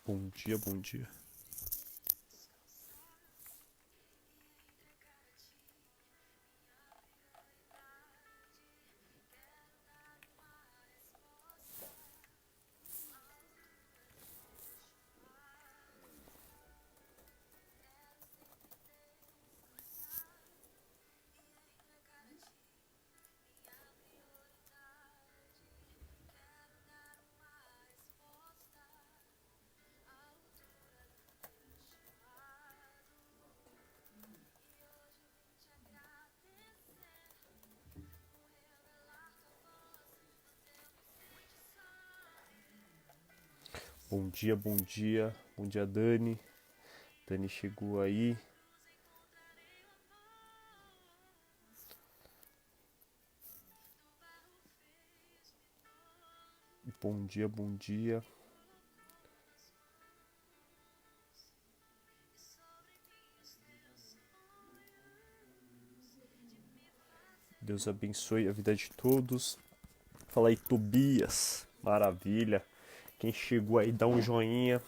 Bom dia, bom dia. Bom dia, bom dia. Bom dia, Dani. Dani chegou aí. Bom dia, bom dia. Deus abençoe a vida de todos. Fala aí, Tobias. Maravilha. Quem chegou aí, dá um joinha.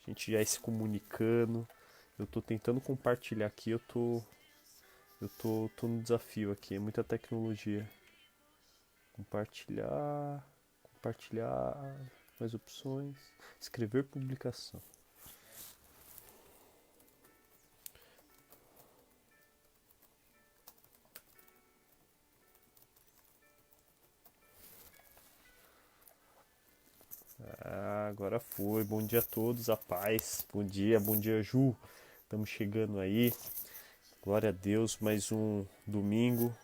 A gente já se comunicando. Eu tô tentando compartilhar aqui. Eu tô no desafio aqui. É muita tecnologia. Compartilhar. Compartilhar. Mais opções. Escrever publicação. Ah, agora foi. Bom dia a todos, a paz. Bom dia, Ju. Estamos chegando aí. Glória a Deus, mais um domingo.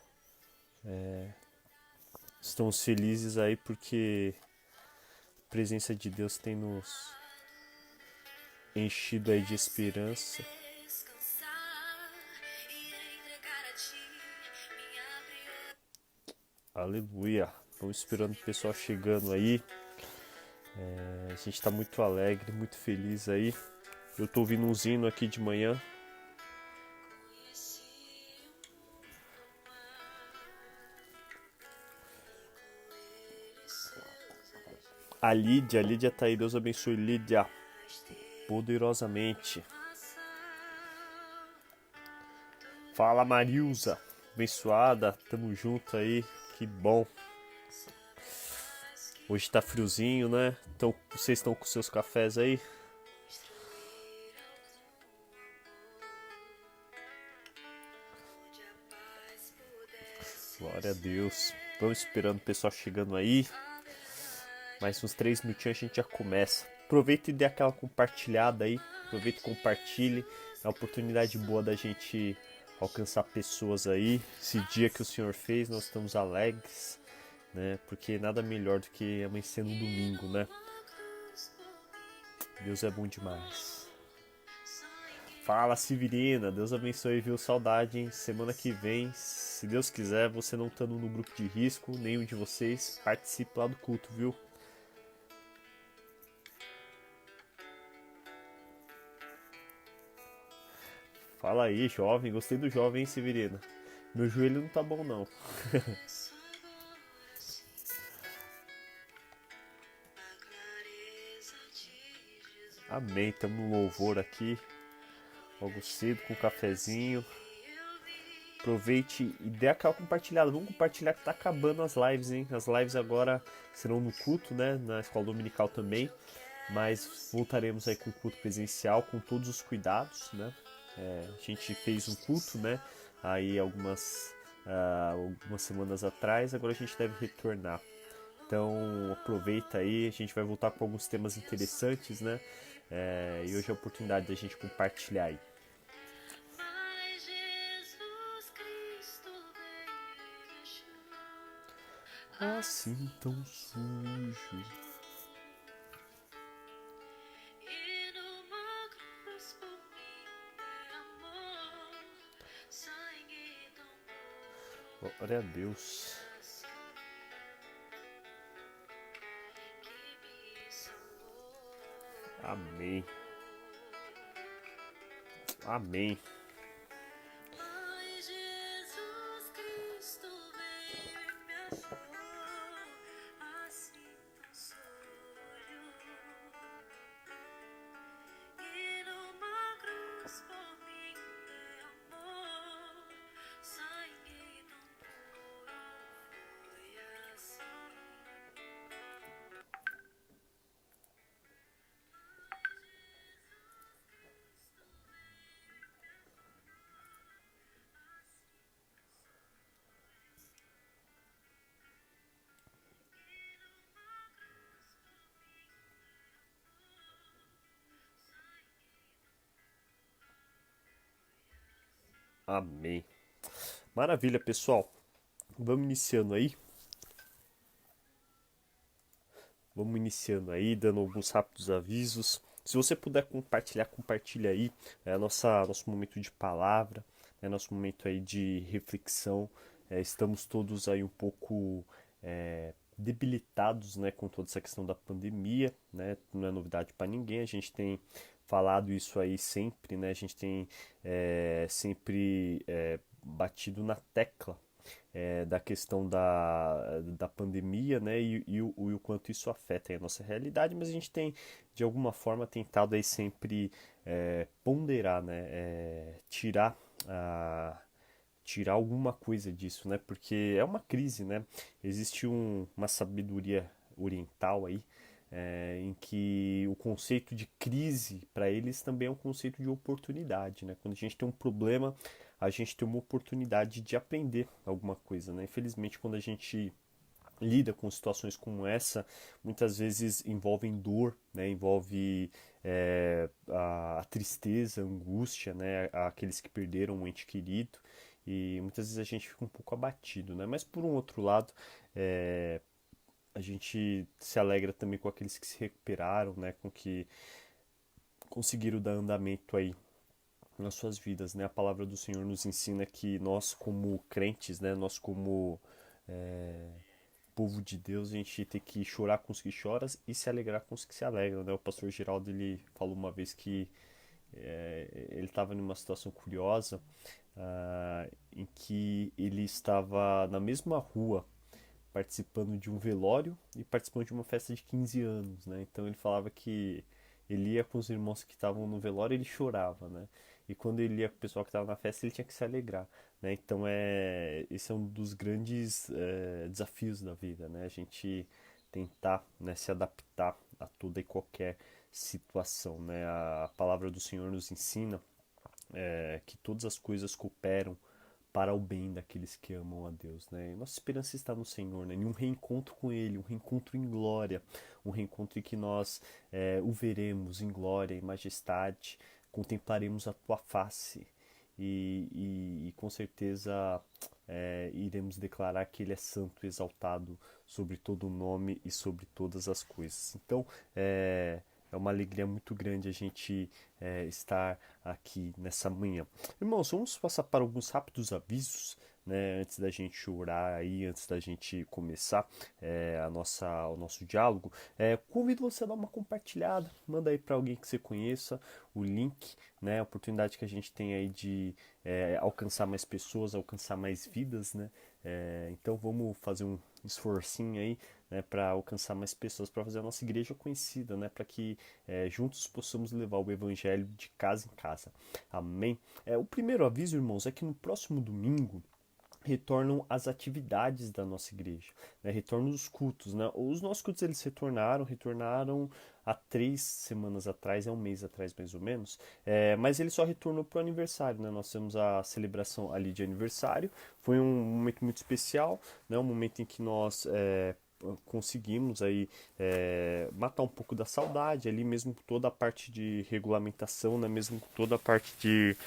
Estamos felizes aí porque a presença de Deus tem nos enchido aí de esperança. Aleluia. Estamos esperando o pessoal chegando aí. A gente está muito alegre, muito feliz aí. Eu tô ouvindo um hino aqui de manhã. A Lídia tá aí. Deus abençoe, Lídia. Poderosamente. Fala, Marilza. Abençoada. Tamo junto aí. Que bom. Hoje tá friozinho, né? Então, vocês estão com seus cafés aí? Glória a Deus. Vamos esperando o pessoal chegando aí. Mais uns 3 minutinhos a gente já começa. Aproveita e dê aquela compartilhada aí. Aproveita e compartilhe. É uma oportunidade boa da gente alcançar pessoas aí. Esse dia que o Senhor fez, nós estamos alegres, né? Porque nada melhor do que amanhecer no domingo, né? Deus é bom demais. Fala, Severina. Deus abençoe, viu? Saudade, hein? Semana que vem, se Deus quiser, você não estando no grupo de risco, nenhum de vocês, participe lá do culto, viu? Fala aí, jovem. Gostei do jovem, hein, Severina? Meu joelho não tá bom, não. Amém. Tamo no louvor aqui. Logo cedo, com um cafezinho. Aproveite e dê aquela compartilhada. Vamos compartilhar que tá acabando as lives, hein? As lives agora serão no culto, né? Na escola dominical também. Mas voltaremos aí com o culto presencial, com todos os cuidados, né? A gente fez um culto, né? Aí algumas semanas atrás, agora a gente deve retornar. Então aproveita aí, a gente vai voltar com alguns temas interessantes, né? E hoje é a oportunidade da gente compartilhar aí. Assim tão sujo. Glória a Deus. Amém. Amém. Amém. Maravilha, pessoal. Vamos iniciando aí. Vamos iniciando aí, dando alguns rápidos avisos. Se você puder compartilhar, compartilha aí. É nosso momento de palavra, é nosso momento aí de reflexão. Estamos todos aí um pouco debilitados, né, com toda essa questão da pandemia, né? Não é novidade para ninguém. A gente tem falado isso aí sempre, né? A gente tem sempre batido na tecla da questão da pandemia, né, e o quanto isso afeta a nossa realidade, mas a gente tem, de alguma forma, tentado aí sempre ponderar, né, tirar alguma coisa disso, né, porque é uma crise, né, existe uma sabedoria oriental aí, em que o conceito de crise para eles também é um conceito de oportunidade, né? Quando a gente tem um problema, a gente tem uma oportunidade de aprender alguma coisa, né? Infelizmente, quando a gente lida com situações como essa, muitas vezes envolvem dor, né? Envolve a tristeza, a angústia, né? Aqueles que perderam um ente querido e muitas vezes a gente fica um pouco abatido, né? Mas por um outro lado, é, a gente se alegra também com aqueles que se recuperaram, né? Com que conseguiram dar andamento aí nas suas vidas, né? A palavra do Senhor nos ensina que nós como crentes, né? Nós como é, povo de Deus, a gente tem que chorar com os que choram e se alegrar com os que se alegram, né? O pastor Geraldo, ele falou uma vez que ele estava numa situação curiosa, em que ele estava na mesma rua participando de um velório e participando de uma festa de 15 anos, né? Então ele falava que ele ia com os irmãos que estavam no velório e ele chorava, né? E quando ele ia com o pessoal que estava na festa, ele tinha que se alegrar, né? Então esse é um dos grandes desafios da vida, né? A gente tentar, né, se adaptar a toda e qualquer situação, né? A palavra do Senhor nos ensina que todas as coisas cooperam para o bem daqueles que amam a Deus, né? E nossa esperança está no Senhor, né? Em um reencontro com Ele, um reencontro em glória, um reencontro em que nós o veremos em glória, em majestade, contemplaremos a Tua face e com certeza iremos declarar que Ele é santo e exaltado sobre todo o nome e sobre todas as coisas. Então, é uma alegria muito grande a gente estar aqui nessa manhã. Irmãos, vamos passar para alguns rápidos avisos, né, antes da gente orar aí, antes da gente começar o nosso diálogo. Convido você a dar uma compartilhada, manda aí para alguém que você conheça o link, né, a oportunidade que a gente tem aí de alcançar mais pessoas, alcançar mais vidas, né? Então vamos fazer um esforcinho aí, né, para alcançar mais pessoas, para fazer a nossa igreja conhecida, né, para que juntos possamos levar o evangelho de casa em casa. Amém? O primeiro aviso, irmãos, é que no próximo domingo retornam as atividades da nossa igreja, né? Retornam os cultos, né? Os nossos cultos eles retornaram há 3 semanas atrás, um mês atrás mais ou menos, mas ele só retornou para o aniversário, né? Nós temos a celebração ali de aniversário, foi um momento muito especial, né? Um momento em que nós conseguimos aí matar um pouco da saudade ali, mesmo toda a parte de regulamentação, né? Mesmo toda a parte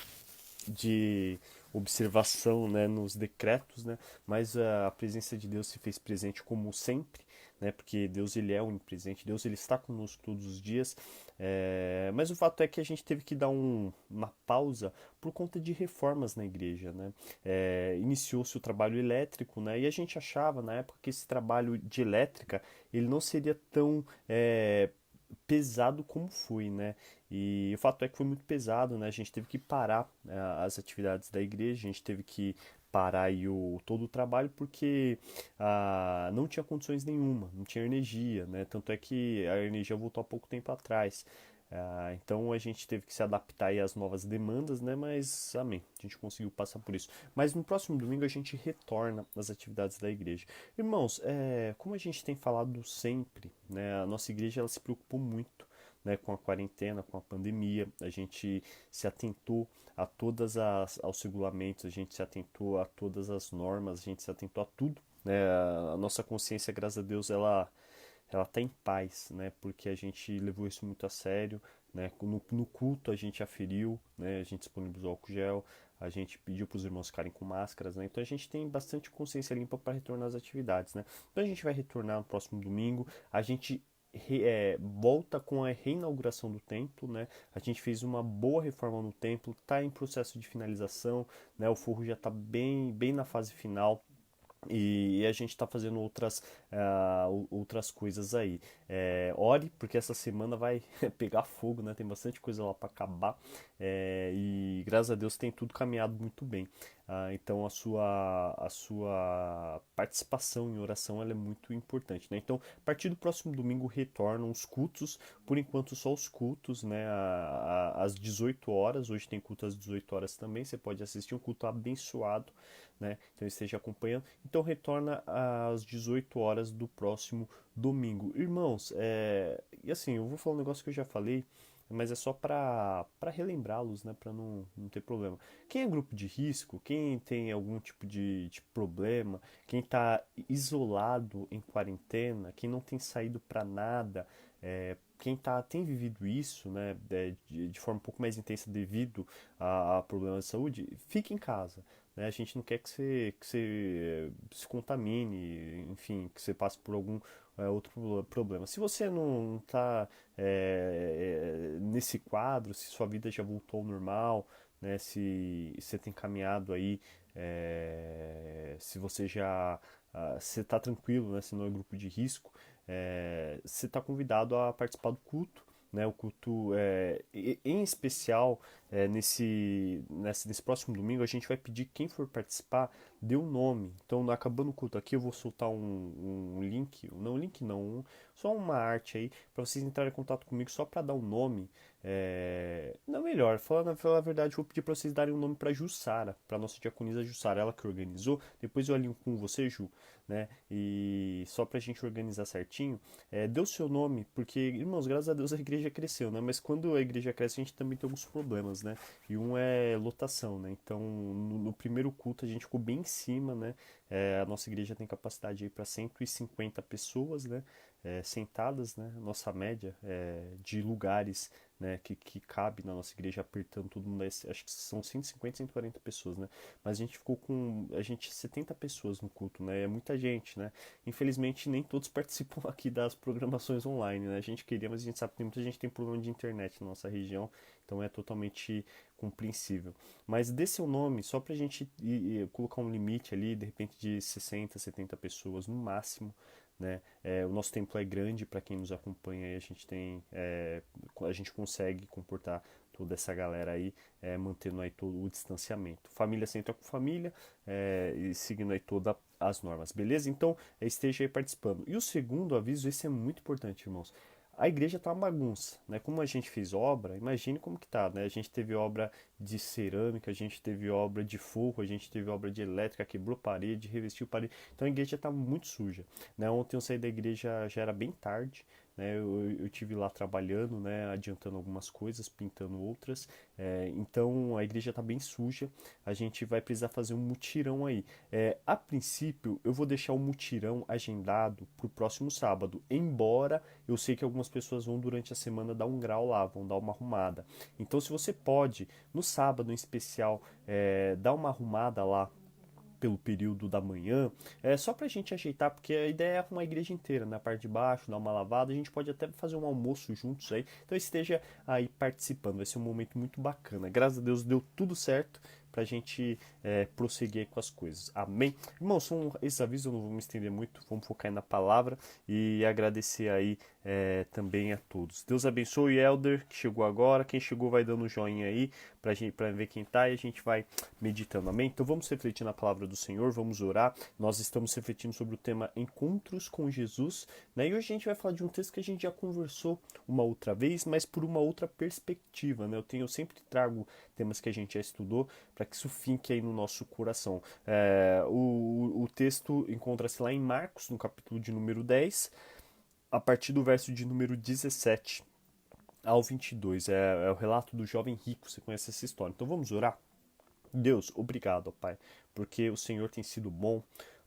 de observação, né, nos decretos, né, mas a presença de Deus se fez presente como sempre, né, porque Deus ele é onipresente, Deus ele está conosco todos os dias, mas o fato é que a gente teve que dar uma pausa por conta de reformas na igreja, né, iniciou-se o trabalho elétrico, né, e a gente achava na época que esse trabalho de elétrica ele não seria tão pesado como foi, né? E o fato é que foi muito pesado, né? A gente teve que parar as atividades da igreja, a gente teve que parar aí todo o trabalho porque não tinha condições nenhuma, não tinha energia, né? Tanto é que a energia voltou há pouco tempo atrás. Então a gente teve que se adaptar aí às novas demandas, né? Mas amém, a gente conseguiu passar por isso. Mas no próximo domingo a gente retorna às atividades da igreja. Irmãos, como a gente tem falado sempre, né? A nossa igreja ela se preocupou muito, né, com a quarentena, com a pandemia, a gente se atentou a aos regulamentos, a gente se atentou a todas as normas, a gente se atentou a tudo, né? A nossa consciência, graças a Deus, ela tá em paz, né? Porque a gente levou isso muito a sério, né? No culto a gente aferiu, né? A gente disponibilizou álcool gel, a gente pediu para os irmãos ficarem com máscaras, né? Então a gente tem bastante consciência limpa para retornar às atividades, né? Então a gente vai retornar no próximo domingo, a gente volta com a reinauguração do templo, né? A gente fez uma boa reforma no templo, está em processo de finalização, né? O forro já está bem na fase final. E a gente está fazendo outras coisas aí. Ore, porque essa semana vai pegar fogo, né? Tem bastante coisa lá para acabar. E graças a Deus tem tudo caminhado muito bem. Então a sua participação em oração ela é muito importante, né? Então, a partir do próximo domingo retornam os cultos, por enquanto só os cultos, né? Às 18 horas, hoje tem culto às 18 horas também, você pode assistir um culto abençoado, né? Então esteja acompanhando. Então retorna às 18 horas do próximo domingo. Irmãos, e assim, eu vou falar um negócio que eu já falei, mas é só para relembrá-los, né? Para não ter problema. Quem é grupo de risco, quem tem algum tipo de problema, quem está isolado em quarentena, quem não tem saído para nada, quem tem vivido isso, né, de forma um pouco mais intensa devido a problemas de saúde, fique em casa. Né? A gente não quer que você se contamine, enfim, que você passe por algum outro problema. Se você não está nesse quadro, se sua vida já voltou ao normal, né, se você tem caminhado aí, se você já você está tranquilo, né, se não é grupo de risco, você está convidado a participar do culto. Né, o culto, em especial, nesse próximo domingo, a gente vai pedir que quem for participar dê um nome. Então, acabando o culto aqui, eu vou soltar um link, não um link não, só uma arte aí, para vocês entrarem em contato comigo só para dar um nome. Não, melhor, falando a verdade, eu vou pedir para vocês darem um nome para Jussara, para nossa diaconisa Jussara, ela que organizou. Depois eu alinho com você, Ju, né? E só pra gente organizar certinho, dê o seu nome, porque, irmãos, graças a Deus a igreja cresceu, né? Mas quando a igreja cresce, a gente também tem alguns problemas, né? E um é lotação, né? Então, no primeiro culto a gente ficou bem em cima, né? A nossa igreja tem capacidade aí para 150 pessoas, né? Sentadas, né? Nossa média de lugares, né? Que cabe na nossa igreja apertando todo mundo. Acho que são 150, 140 pessoas, né? Mas a gente ficou com 70 pessoas no culto, né? É muita gente, né? Infelizmente nem todos participam aqui das programações online, né? A gente queria, mas a gente sabe que muita gente tem problema de internet na nossa região, então é totalmente compreensível. Mas dê seu nome só pra gente colocar um limite ali, de repente de 60, 70 pessoas no máximo, né? O nosso templo é grande para quem nos acompanha, e a gente consegue comportar toda essa galera aí, mantendo aí todo o distanciamento. Família sempre com família, e seguindo aí todas as normas, beleza? Então, esteja aí participando. E o segundo aviso, esse é muito importante, irmãos. A igreja tá uma bagunça, né? Como a gente fez obra, imagine como que tá, né? A gente teve obra de cerâmica, a gente teve obra de forro, a gente teve obra de elétrica, quebrou parede, revestiu parede. Então a igreja tá muito suja, né? Ontem eu saí da igreja, já era bem tarde, né? Eu tive lá trabalhando, né? Adiantando algumas coisas, pintando outras. Então a igreja tá bem suja. A gente vai precisar fazer um mutirão aí. A princípio, eu vou deixar o mutirão agendado para o próximo sábado, embora eu sei que algumas pessoas vão durante a semana dar um grau lá, vão dar uma arrumada. Então, se você pode, no sábado em especial, dar uma arrumada lá pelo período da manhã, só pra gente ajeitar, porque a ideia é arrumar a igreja inteira, na parte de baixo, dar uma lavada, a gente pode até fazer um almoço juntos aí, então esteja aí participando, vai ser um momento muito bacana, graças a Deus deu tudo certo pra gente prosseguir com as coisas, amém? Irmãos, são esses avisos, eu não vou me estender muito, vamos focar aí na palavra e agradecer aí também a todos. Deus abençoe o Elder que chegou agora, quem chegou vai dando um joinha aí pra ver quem tá e a gente vai meditando, amém? Então vamos refletir na palavra do Senhor, vamos orar. Nós estamos refletindo sobre o tema Encontros com Jesus, né? E hoje a gente vai falar de um texto que a gente já conversou uma outra vez, mas por uma outra perspectiva, né? Eu sempre trago temas que a gente já estudou para que isso fique aí no nosso coração. O texto encontra-se lá em Marcos, no capítulo de número 10, a partir do verso de número 17 ao 22. É o relato do jovem rico, você conhece essa história. Então vamos orar? Deus, obrigado, ó Pai, porque o Senhor tem sido bom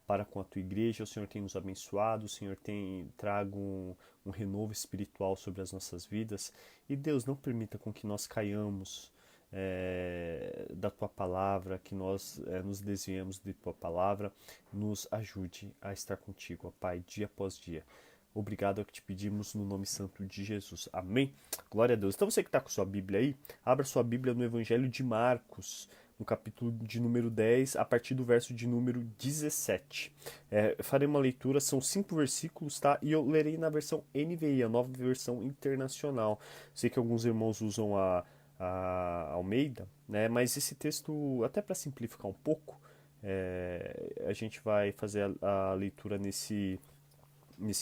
para com a tua igreja, o Senhor tem nos abençoado, o Senhor tem trago um renovo espiritual sobre as nossas vidas. E Deus, não permita com que nós caiamos da tua palavra, que nós nos desviemos de tua palavra, nos ajude a estar contigo, ó Pai, dia após dia. Obrigado é o que te pedimos no nome santo de Jesus. Amém? Glória a Deus. Então você que está com sua Bíblia aí, abra sua Bíblia no Evangelho de Marcos, no capítulo de número 10, a partir do verso de número 17. Eu farei uma leitura, são 5 versículos, tá? E eu lerei na versão NVI, a nova versão internacional. Sei que alguns irmãos usam a Almeida, né? Mas esse texto, até para simplificar um pouco, a gente vai fazer a leitura nesse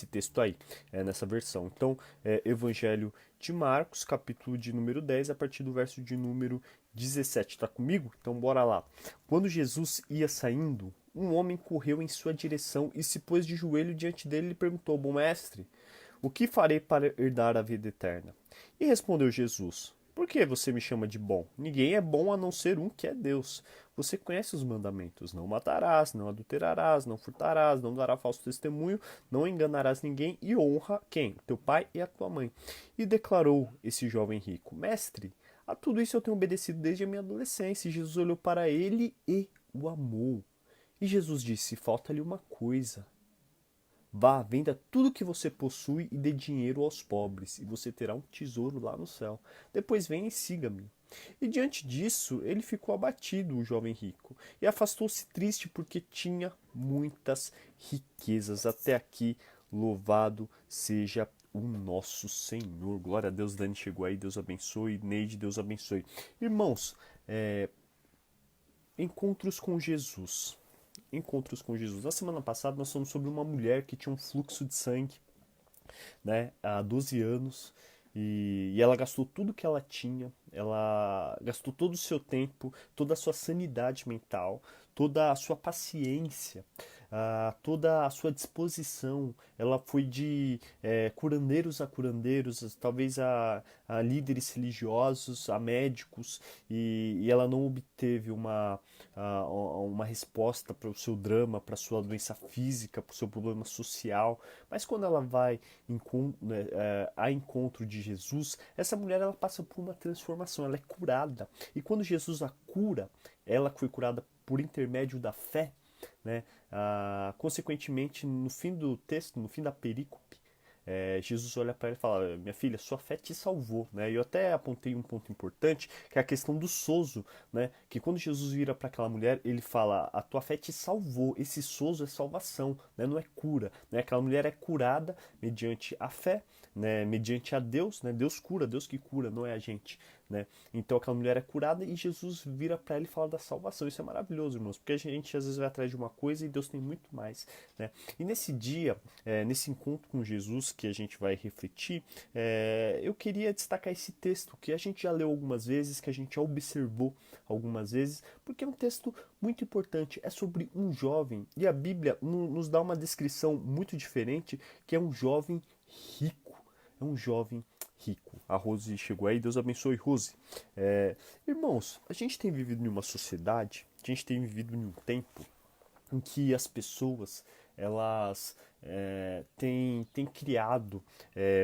texto aí, nessa versão. Então, Evangelho de Marcos, capítulo de número 10, a partir do verso de número 17. Tá comigo? Então, bora lá. Quando Jesus ia saindo, um homem correu em sua direção e se pôs de joelho diante dele e lhe perguntou: Bom mestre, o que farei para herdar a vida eterna? E respondeu Jesus: Por que você me chama de bom? Ninguém é bom a não ser um, que é Deus. Você conhece os mandamentos: não matarás, não adulterarás, não furtarás, não darás falso testemunho, não enganarás ninguém e honra quem? Teu pai e a tua mãe. E declarou esse jovem rico: Mestre, a tudo isso eu tenho obedecido desde a minha adolescência. E Jesus olhou para ele e o amou. E Jesus disse: Falta-lhe uma coisa. Vá, venda tudo que você possui e dê dinheiro aos pobres, e você terá um tesouro lá no céu. Depois venha e siga-me. E diante disso, ele ficou abatido, o jovem rico, e afastou-se triste porque tinha muitas riquezas. Até aqui, louvado seja o nosso Senhor. Glória a Deus. Dani chegou aí, Deus abençoe. Neide, Deus abençoe. Irmãos, encontros com Jesus. Encontros com Jesus. Na semana passada nós falamos sobre uma mulher que tinha um fluxo de sangue, né, há 12 anos, e ela gastou tudo que ela tinha, ela gastou todo o seu tempo, toda a sua sanidade mental, toda a sua paciência, toda a sua disposição. Ela foi de curandeiros a curandeiros, talvez a líderes religiosos, a médicos, e ela não obteve uma resposta para o seu drama, para a sua doença física, para o seu problema social. Mas quando ela vai a encontro de Jesus, essa mulher ela passa por uma transformação, ela é curada. E quando Jesus a cura, ela foi curada por intermédio da fé, né? Consequentemente, no fim do texto, no fim da perícope, Jesus olha para ela e fala: Minha filha, sua fé te salvou, né? E eu até apontei um ponto importante, que é a questão do sozo, né? Que quando Jesus vira para aquela mulher, ele fala: A tua fé te salvou. Esse sozo é salvação, né? Não é cura, né? Aquela mulher é curada mediante a fé, né? Mediante a Deus, né? Deus cura, Deus que cura, não é a gente, né? Então aquela mulher é curada e Jesus vira para ela e fala da salvação. Isso é maravilhoso, irmãos, porque a gente às vezes vai atrás de uma coisa e Deus tem muito mais, né? E nesse dia, nesse encontro com Jesus que a gente vai refletir, eu queria destacar esse texto que a gente já leu algumas vezes, que a gente já observou algumas vezes, porque é um texto muito importante. É sobre um jovem e a Bíblia nos dá uma descrição muito diferente, que é um jovem rico. É um jovem rico. A Rose chegou aí, Deus abençoe, Rose. Irmãos, a gente tem vivido em uma sociedade, a gente tem vivido em um tempo em que as pessoas elas têm criado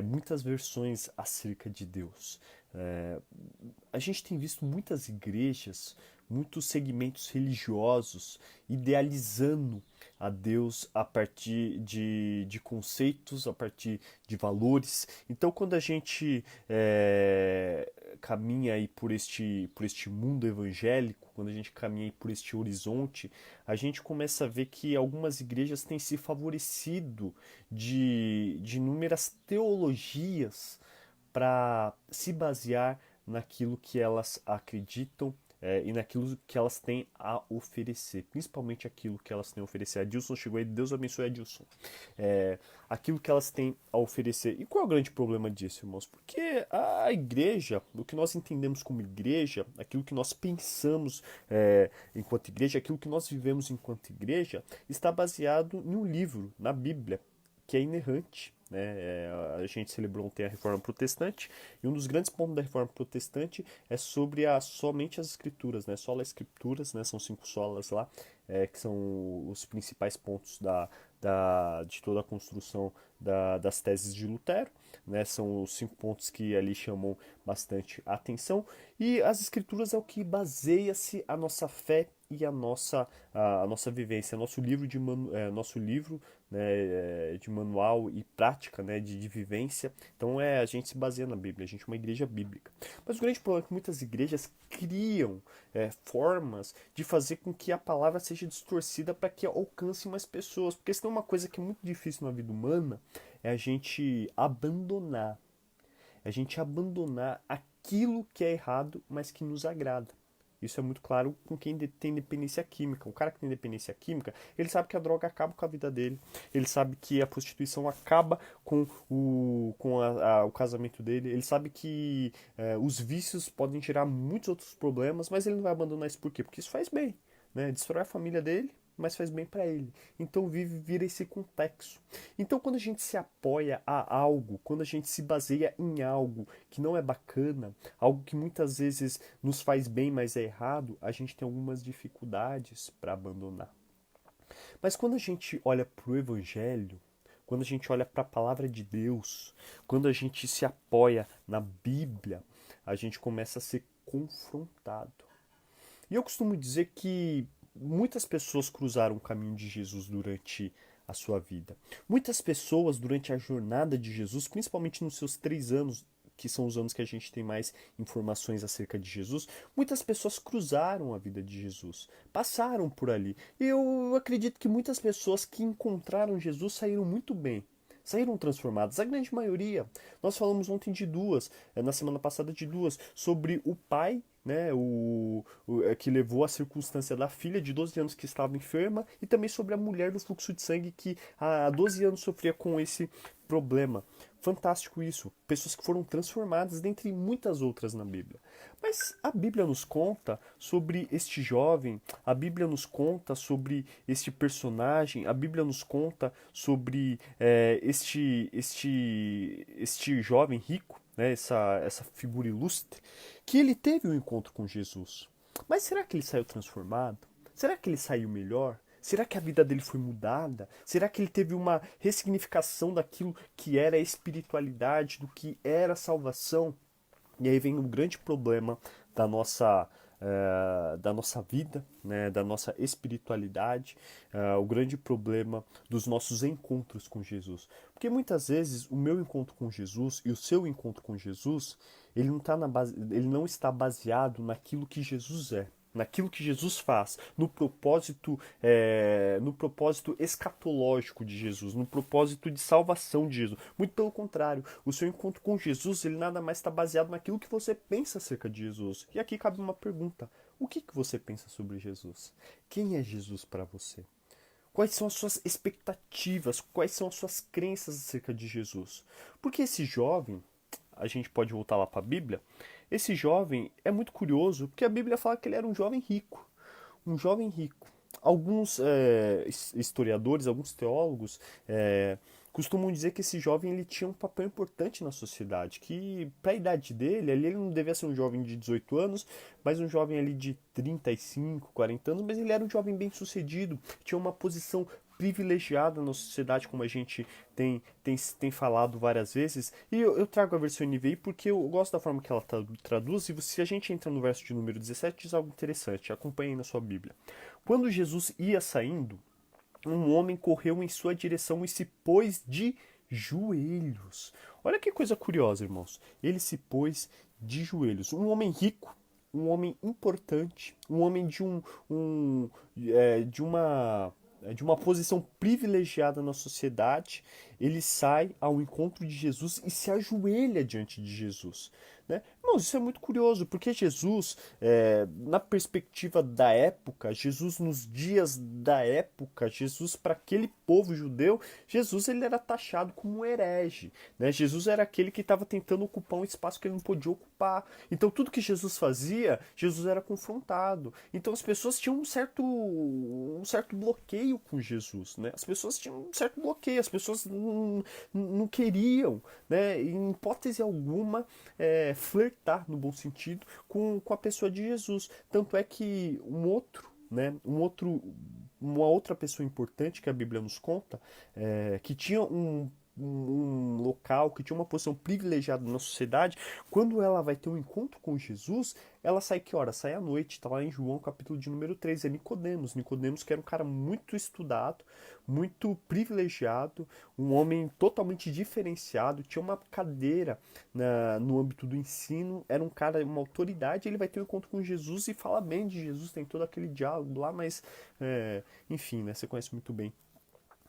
muitas versões acerca de Deus. A gente tem visto muitas igrejas, muitos segmentos religiosos idealizando a Deus a partir de conceitos, a partir de valores. Então, quando a gente caminha aí por este mundo evangélico, quando a gente caminha aí por este horizonte, a gente começa a ver que algumas igrejas têm se favorecido de inúmeras teologias para se basear naquilo que elas acreditam e naquilo que elas têm a oferecer, principalmente aquilo que elas têm a oferecer. A Dilson chegou aí, Deus abençoe a Dilson. Aquilo que elas têm a oferecer. E qual é o grande problema disso, irmãos? Porque a igreja, o que nós entendemos como igreja, aquilo que nós pensamos enquanto igreja, aquilo que nós vivemos enquanto igreja, está baseado em um livro, na Bíblia, que é inerrante. A gente celebrou ontem a Reforma Protestante, e um dos grandes pontos da Reforma Protestante é sobre somente as Escrituras, né? Sola Escrituras, né? São 5 solas lá, que são os principais pontos de toda a construção das teses de Lutero, né? São os 5 pontos que ali chamam bastante atenção. E as escrituras é o que baseia-se a nossa fé e a nossa vivência. Nosso livro, né, de manual e prática, né, de vivência. Então a gente se baseia na Bíblia, a gente é uma igreja bíblica. Mas o grande problema é que muitas igrejas criam formas de fazer com que a palavra seja distorcida para que alcance mais pessoas. Porque senão uma coisa que é muito difícil na vida humana é a gente abandonar aquilo que é errado, mas que nos agrada. Isso é muito claro com quem tem dependência química. O cara que tem dependência química, ele sabe que a droga acaba com a vida dele. Ele sabe que a prostituição acaba com o casamento dele. Ele sabe que os vícios podem gerar muitos outros problemas, mas ele não vai abandonar isso por quê? Porque isso faz bem, né? Destrói a família dele, mas faz bem para ele. Então vira esse complexo. Então quando a gente se apoia a algo, quando a gente se baseia em algo que não é bacana, algo que muitas vezes nos faz bem, mas é errado, a gente tem algumas dificuldades para abandonar. Mas quando a gente olha para o Evangelho, quando a gente olha para a palavra de Deus, quando a gente se apoia na Bíblia, a gente começa a ser confrontado. E eu costumo dizer que muitas pessoas cruzaram o caminho de Jesus durante a sua vida. Muitas pessoas, durante a jornada de Jesus, principalmente nos seus 3 anos, que são os anos que a gente tem mais informações acerca de Jesus, muitas pessoas cruzaram a vida de Jesus, passaram por ali. E eu acredito que muitas pessoas que encontraram Jesus saíram muito bem. Saíram transformadas, a grande maioria. Nós falamos ontem de duas, na semana passada de duas, sobre o pai, né, que levou a circunstância da filha de 12 anos que estava enferma, e também sobre a mulher do fluxo de sangue que há 12 anos sofria com esse problema. Fantástico isso. Pessoas que foram transformadas, dentre muitas outras na Bíblia. Mas a Bíblia nos conta sobre este jovem, a Bíblia nos conta sobre este personagem, a Bíblia nos conta sobre este jovem rico, né, essa figura ilustre, que ele teve um encontro com Jesus. Mas será que ele saiu transformado? Será que ele saiu melhor? Será que a vida dele foi mudada? Será que ele teve uma ressignificação daquilo que era a espiritualidade, do que era a salvação? E aí vem o grande problema da nossa vida, né, da nossa espiritualidade, o grande problema dos nossos encontros com Jesus. Porque muitas vezes o meu encontro com Jesus e o seu encontro com Jesus, ele não está baseado naquilo que Jesus é, naquilo que Jesus faz, no propósito escatológico de Jesus, no propósito de salvação de Jesus. Muito pelo contrário, o seu encontro com Jesus, ele nada mais está baseado naquilo que você pensa acerca de Jesus. E aqui cabe uma pergunta: o que você pensa sobre Jesus? Quem é Jesus para você? Quais são as suas expectativas? Quais são as suas crenças acerca de Jesus? Porque esse jovem, a gente pode voltar lá para a Bíblia, esse jovem é muito curioso porque a Bíblia fala que ele era um jovem rico. Um jovem rico. Alguns historiadores, alguns teólogos costumam dizer que esse jovem ele tinha um papel importante na sociedade, que para a idade dele, ali ele não devia ser um jovem de 18 anos, mas um jovem ali de 35, 40 anos, mas ele era um jovem bem sucedido, tinha uma posição privilegiada na sociedade, como a gente tem falado várias vezes. E eu trago a versão NVI porque eu gosto da forma que ela traduz. E se a gente entra no verso de número 17, diz algo interessante. Acompanhe aí na sua Bíblia. Quando Jesus ia saindo, um homem correu em sua direção e se pôs de joelhos. Olha que coisa curiosa, irmãos. Ele se pôs de joelhos. Um homem rico, um homem importante, um homem de uma posição privilegiada na sociedade, ele sai ao encontro de Jesus e se ajoelha diante de Jesus. Né? Irmãos, isso é muito curioso, porque Jesus, na perspectiva da época, Jesus nos dias da época, Jesus para aquele povo judeu, Jesus ele era taxado como um herege. Né? Jesus era aquele que estava tentando ocupar um espaço que ele não podia ocupar. Então tudo que Jesus fazia, Jesus era confrontado. Então as pessoas tinham um certo bloqueio com Jesus. Né? As pessoas tinham um certo bloqueio, as pessoas não queriam, né, em hipótese alguma, flertar, no bom sentido, com a pessoa de Jesus. Tanto é que um outro, né? Uma outra pessoa importante que a Bíblia nos conta, que tinha um local, que tinha uma posição privilegiada na sociedade, quando ela vai ter um encontro com Jesus, ela sai que hora? Sai à noite, está lá em João capítulo de número 3, é Nicodemos. Nicodemos que era um cara muito estudado, muito privilegiado, um homem totalmente diferenciado, tinha uma cadeira no âmbito do ensino, era um cara, uma autoridade, ele vai ter um encontro com Jesus e fala bem de Jesus, tem todo aquele diálogo lá, mas enfim, né, você conhece muito bem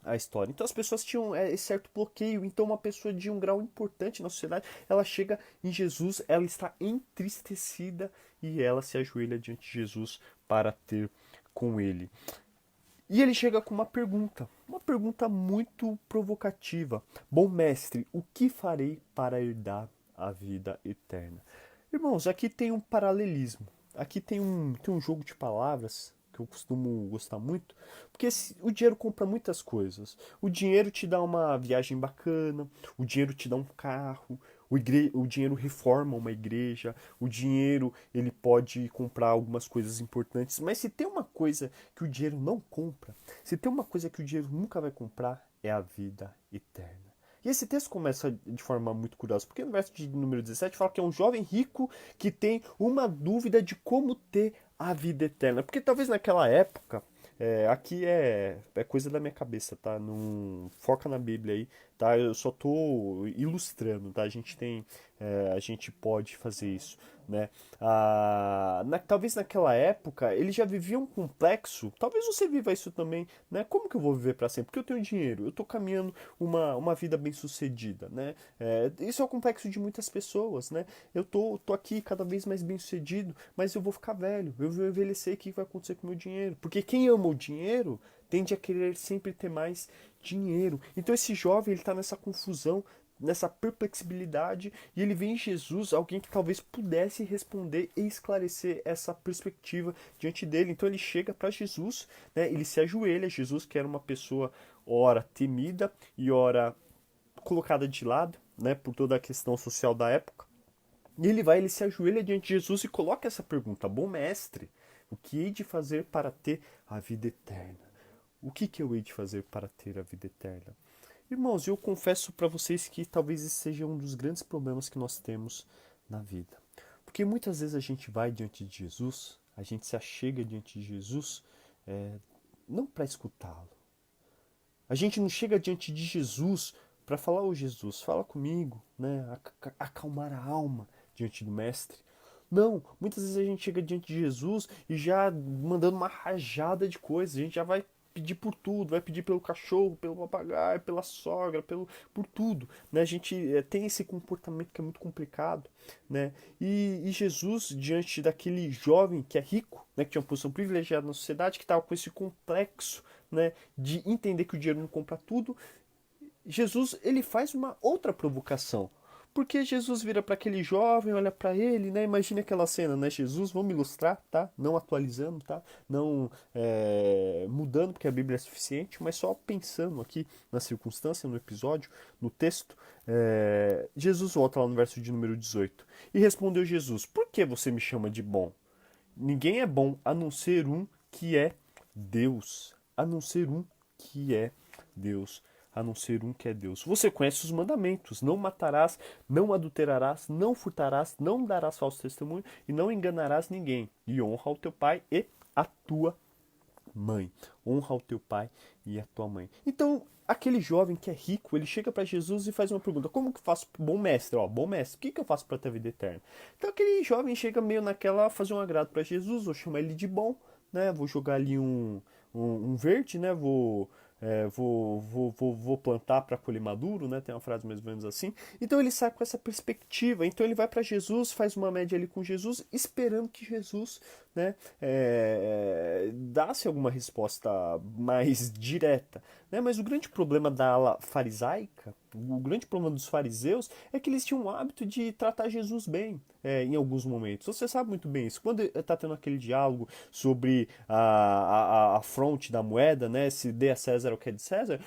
a história. Então as pessoas tinham esse certo bloqueio. Então uma pessoa de um grau importante na sociedade, ela chega em Jesus, ela está entristecida e ela se ajoelha diante de Jesus para ter com ele. E ele chega com uma pergunta muito provocativa. Bom mestre, o que farei para herdar a vida eterna? Irmãos, aqui tem um paralelismo. Aqui tem um jogo de palavras que eu costumo gostar muito, porque o dinheiro compra muitas coisas. O dinheiro te dá uma viagem bacana, o dinheiro te dá um carro, o dinheiro reforma uma igreja, o dinheiro ele pode comprar algumas coisas importantes, mas se tem uma coisa que o dinheiro não compra, se tem uma coisa que o dinheiro nunca vai comprar, é a vida eterna. E esse texto começa de forma muito curiosa, porque no verso de número 17 fala que é um jovem rico que tem uma dúvida de como ter a vida eterna. Porque talvez naquela época, aqui é coisa da minha cabeça, tá? Não foca na Bíblia aí, tá? Eu só tô ilustrando, tá? A gente pode fazer isso, né? Talvez naquela época ele já vivia um complexo, talvez você viva isso também, né? Como que eu vou viver para sempre? Porque eu tenho dinheiro, eu tô caminhando uma vida bem sucedida, né? Isso é o complexo de muitas pessoas, né? Eu tô aqui cada vez mais bem sucedido, mas eu vou ficar velho, eu vou envelhecer, o que vai acontecer com o meu dinheiro? Porque quem ama o dinheiro tende a querer sempre ter mais dinheiro. Então esse jovem ele está nessa confusão, nessa perplexibilidade, e ele vê em Jesus alguém que talvez pudesse responder e esclarecer essa perspectiva diante dele. Então ele chega para Jesus, né? Ele se ajoelha. Jesus, que era uma pessoa ora temida e ora colocada de lado, né, por toda a questão social da época. E ele se ajoelha diante de Jesus e coloca essa pergunta: bom mestre, o que hei de fazer para ter a vida eterna? O que eu hei de fazer para ter a vida eterna? Irmãos, eu confesso para vocês que talvez esse seja um dos grandes problemas que nós temos na vida. Porque muitas vezes a gente vai diante de Jesus, a gente se achega diante de Jesus, não para escutá-lo. A gente não chega diante de Jesus para falar: ô Jesus, fala comigo, né? Acalmar a alma diante do Mestre. Não, muitas vezes a gente chega diante de Jesus e já mandando uma rajada de coisas. A gente já vai pedir por tudo, vai pedir pelo cachorro, pelo papagaio, pela sogra, por tudo, né? A gente tem esse comportamento que é muito complicado, né? E Jesus, diante daquele jovem que é rico, né, que tinha uma posição privilegiada na sociedade, que estava com esse complexo, né, de entender que o dinheiro não compra tudo, Jesus ele faz uma outra provocação. Porque Jesus vira para aquele jovem, olha para ele, né? Imagina aquela cena, né? Jesus, vamos ilustrar, tá? Não atualizando, tá? Não mudando, porque a Bíblia é suficiente, mas só pensando aqui na circunstância, no episódio, no texto. Jesus volta lá no verso de número 18. E respondeu Jesus: por que você me chama de bom? Ninguém é bom a não ser um que é Deus. A não ser um que é Deus. A não ser um que é Deus. Você conhece os mandamentos: não matarás, não adulterarás, não furtarás, não darás falso testemunho e não enganarás ninguém. E honra o teu pai e a tua mãe. Honra o teu pai e a tua mãe. Então, aquele jovem que é rico, ele chega para Jesus e faz uma pergunta: como que eu faço, bom mestre, bom mestre, o que eu faço para ter a vida eterna? Então aquele jovem chega meio naquela, fazer um agrado para Jesus, vou chamar ele de bom, né? Vou jogar ali um verde, né? Vou plantar para colher maduro, né? Tem uma frase mais ou menos assim. Então ele sai com essa perspectiva. Então ele vai para Jesus, faz uma média ali com Jesus, esperando que Jesus, né, dá-se alguma resposta mais direta, né? Mas o grande problema da ala farisaica, o grande problema dos fariseus é que eles tinham o hábito de tratar Jesus bem em alguns momentos. Você sabe muito bem isso. Quando está tendo aquele diálogo sobre a fronte da moeda, né? Se dê a César o que é de César,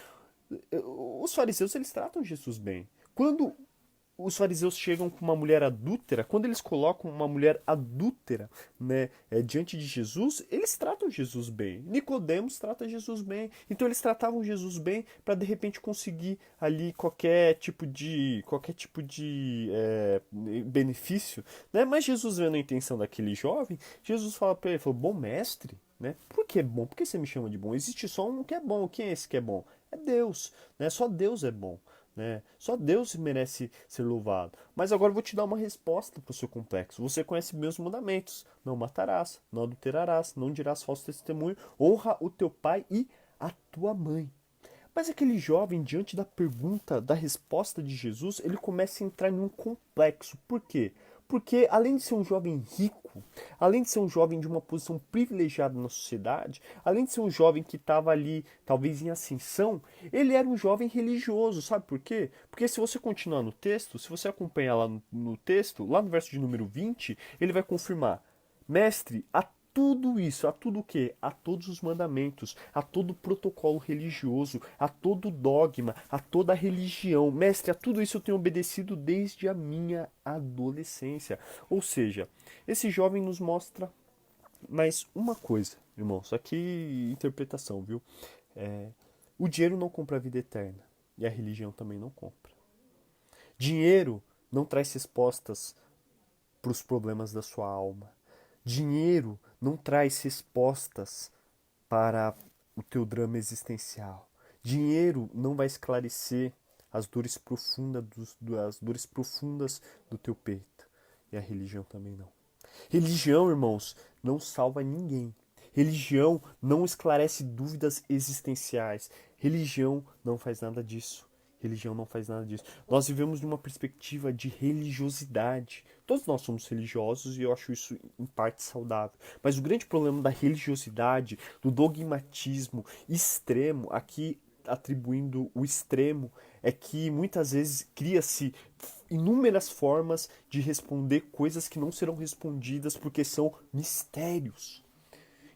os fariseus eles tratam Jesus bem. Quando os fariseus chegam com uma mulher adúltera, quando eles colocam uma mulher adúltera, né, diante de Jesus, eles tratam Jesus bem. Nicodemos trata Jesus bem. Então eles tratavam Jesus bem para de repente conseguir ali qualquer tipo de benefício, né? Mas Jesus, vendo a intenção daquele jovem, Jesus fala para ele, falou, bom mestre, né? Por que é bom? Por que você me chama de bom? Existe só um que é bom. Quem é esse que é bom? É Deus, né? Só Deus é bom. Né? Só Deus merece ser louvado. Mas agora eu vou te dar uma resposta para o seu complexo. Você conhece meus mandamentos. Não matarás, não adulterarás, não dirás falso testemunho, honra o teu pai e a tua mãe. Mas aquele jovem, diante da pergunta, da resposta de Jesus, ele começa a entrar em um complexo. Por quê? Porque além de ser um jovem rico, além de ser um jovem de uma posição privilegiada na sociedade, além de ser um jovem que estava ali, talvez em ascensão, ele era um jovem religioso. Sabe por quê? Porque se você continuar no texto, se você acompanhar lá no texto, lá no verso de número 20, ele vai confirmar: Mestre, a tudo isso, a tudo o quê? A todos os mandamentos, a todo o protocolo religioso, a todo dogma, a toda a religião. Mestre, a tudo isso eu tenho obedecido desde a minha adolescência. Ou seja, esse jovem nos mostra mais uma coisa, irmãos. Aqui, interpretação, viu? O dinheiro não compra a vida eterna e a religião também não compra. Dinheiro não traz respostas para os problemas da sua alma. Dinheiro não traz respostas para o teu drama existencial. Dinheiro não vai esclarecer as dores profundas do teu peito. E a religião também não. Religião, irmãos, não salva ninguém. Religião não esclarece dúvidas existenciais. Religião não faz nada disso. Religião não faz nada disso. Nós vivemos de uma perspectiva de religiosidade. Todos nós somos religiosos e eu acho isso em parte saudável. Mas o grande problema da religiosidade, do dogmatismo extremo, aqui atribuindo o extremo, é que muitas vezes cria-se inúmeras formas de responder coisas que não serão respondidas porque são mistérios.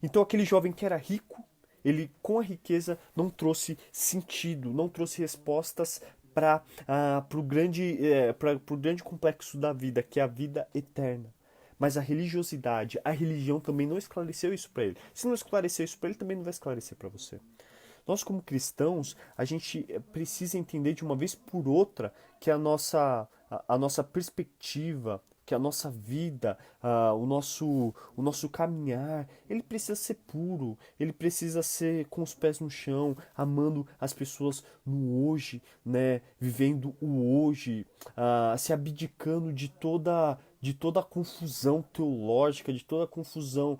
Então aquele jovem que era rico, ele com a riqueza não trouxe sentido, não trouxe respostas para o grande complexo da vida, que é a vida eterna. Mas a religiosidade, a religião também não esclareceu isso para ele. Se não esclareceu isso para ele, também não vai esclarecer para você. Nós, como cristãos, a gente precisa entender de uma vez por outra que a nossa perspectiva, que a nossa vida, o nosso caminhar, ele precisa ser puro, ele precisa ser com os pés no chão, amando as pessoas no hoje, né? Vivendo o hoje, se abdicando de toda a confusão teológica, de toda a confusão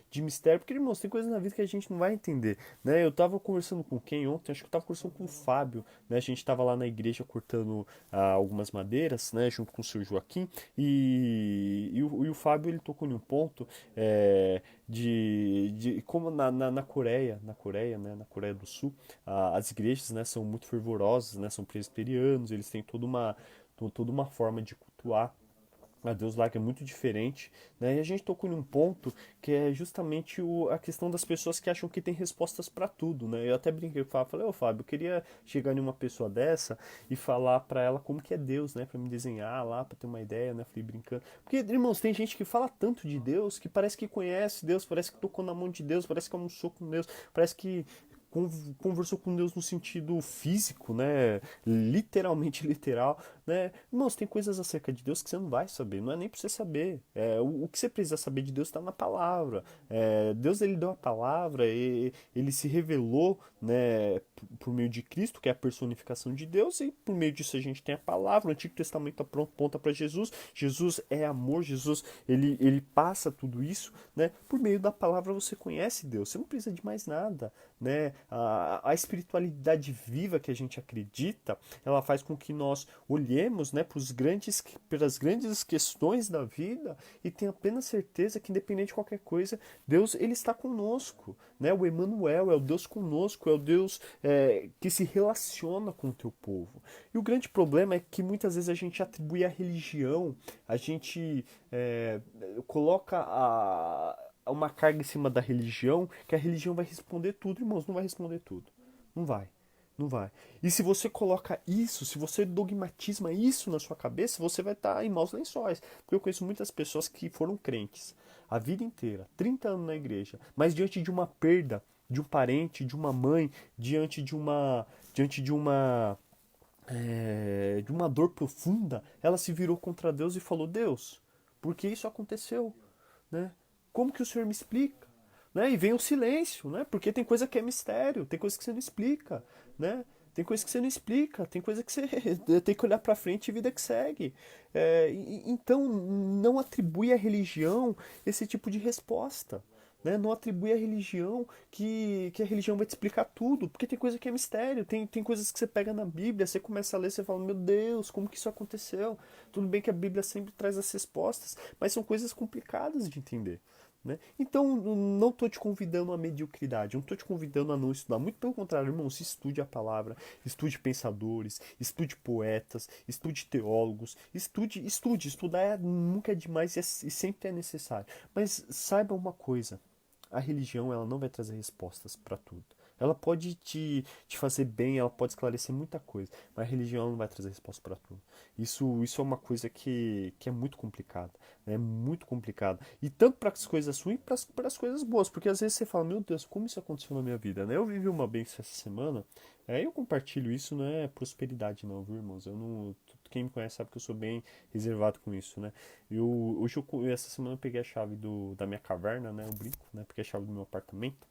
de mistério, porque, irmãos, tem coisas na vida que a gente não vai entender, né? Eu tava conversando com quem ontem? Acho que eu tava conversando com o Fábio, né? A gente tava lá na igreja cortando algumas madeiras, né? Junto com o seu Joaquim, e o Fábio, ele tocou em um ponto de como na Coreia, né? Na Coreia do Sul, as igrejas, né? São muito fervorosas, né? São presbiterianos, eles têm toda uma forma de cultuar a Deus lá que é muito diferente, né? E a gente tocou em um ponto que é justamente a questão das pessoas que acham que tem respostas para tudo, né? Eu até brinquei com o Fábio, falei, ô Fábio, eu queria chegar em uma pessoa dessa e falar para ela como que é Deus, né? Para me desenhar lá, para ter uma ideia, né? Falei brincando. Porque, irmãos, tem gente que fala tanto de Deus que parece que conhece Deus, parece que tocou na mão de Deus, parece que almoçou com Deus, parece que conversou com Deus no sentido físico, né? Literalmente literal, né? Irmãos, tem coisas acerca de Deus que você não vai saber, não é nem pra você saber. O que você precisa saber de Deus está na palavra. Deus, ele deu a palavra, ele se revelou, né, por meio de Cristo, que é a personificação de Deus, e por meio disso a gente tem a palavra. O Antigo Testamento aponta para Jesus. Jesus é amor, Jesus, ele passa tudo isso, né? Por meio da palavra você conhece Deus, você não precisa de mais nada, né? A espiritualidade viva que a gente acredita, ela faz com que nós olhemos, né, pelas grandes questões da vida e tenha plena certeza que, independente de qualquer coisa, Deus, ele está conosco, né? O Emmanuel é o Deus conosco, é o Deus que se relaciona com o teu povo. E o grande problema é que muitas vezes a gente atribui à religião, a gente coloca uma carga em cima da religião, que a religião vai responder tudo, irmãos, não vai responder tudo. Não vai. Não vai. E se você coloca isso, se você dogmatisma isso na sua cabeça, você vai estar em maus lençóis. Porque eu conheço muitas pessoas que foram crentes a vida inteira, 30 anos na igreja, mas diante de uma perda de um parente, de uma mãe, diante de uma dor profunda, ela se virou contra Deus e falou: Deus, por que isso aconteceu? Né? Como que o Senhor me explica? Né? E vem o silêncio, né? Porque tem coisa que é mistério, tem coisa que você não explica, né? Tem coisa que você não explica, tem coisa que você tem que olhar para frente e vida que segue. Então, não atribui à religião esse tipo de resposta. Né? Não atribui à religião que a religião vai te explicar tudo, porque tem coisa que é mistério, tem coisas que você pega na Bíblia, você começa a ler, você fala, meu Deus, como que isso aconteceu? Tudo bem que a Bíblia sempre traz as respostas, mas são coisas complicadas de entender. Né? Então, não estou te convidando à mediocridade, não estou te convidando a não estudar. Muito pelo contrário, irmão, se estude a palavra, estude pensadores, estude poetas, estude teólogos, estude. Estudar nunca é demais e sempre é necessário. Mas saiba uma coisa, a religião ela não vai trazer respostas para tudo. Ela pode te fazer bem, ela pode esclarecer muita coisa, mas a religião não vai trazer resposta para tudo. Isso é uma coisa que é muito complicada, né? É muito complicada. E tanto para as coisas ruins, para as coisas boas, porque às vezes você fala, meu Deus, como isso aconteceu na minha vida, né? Eu vivi uma bênção essa semana, eu compartilho isso, não é prosperidade não, viu, irmãos? Eu não, quem me conhece sabe que eu sou bem reservado com isso, né? Essa semana eu peguei a chave da minha caverna, né? Eu brinco, né? Peguei a chave do meu apartamento.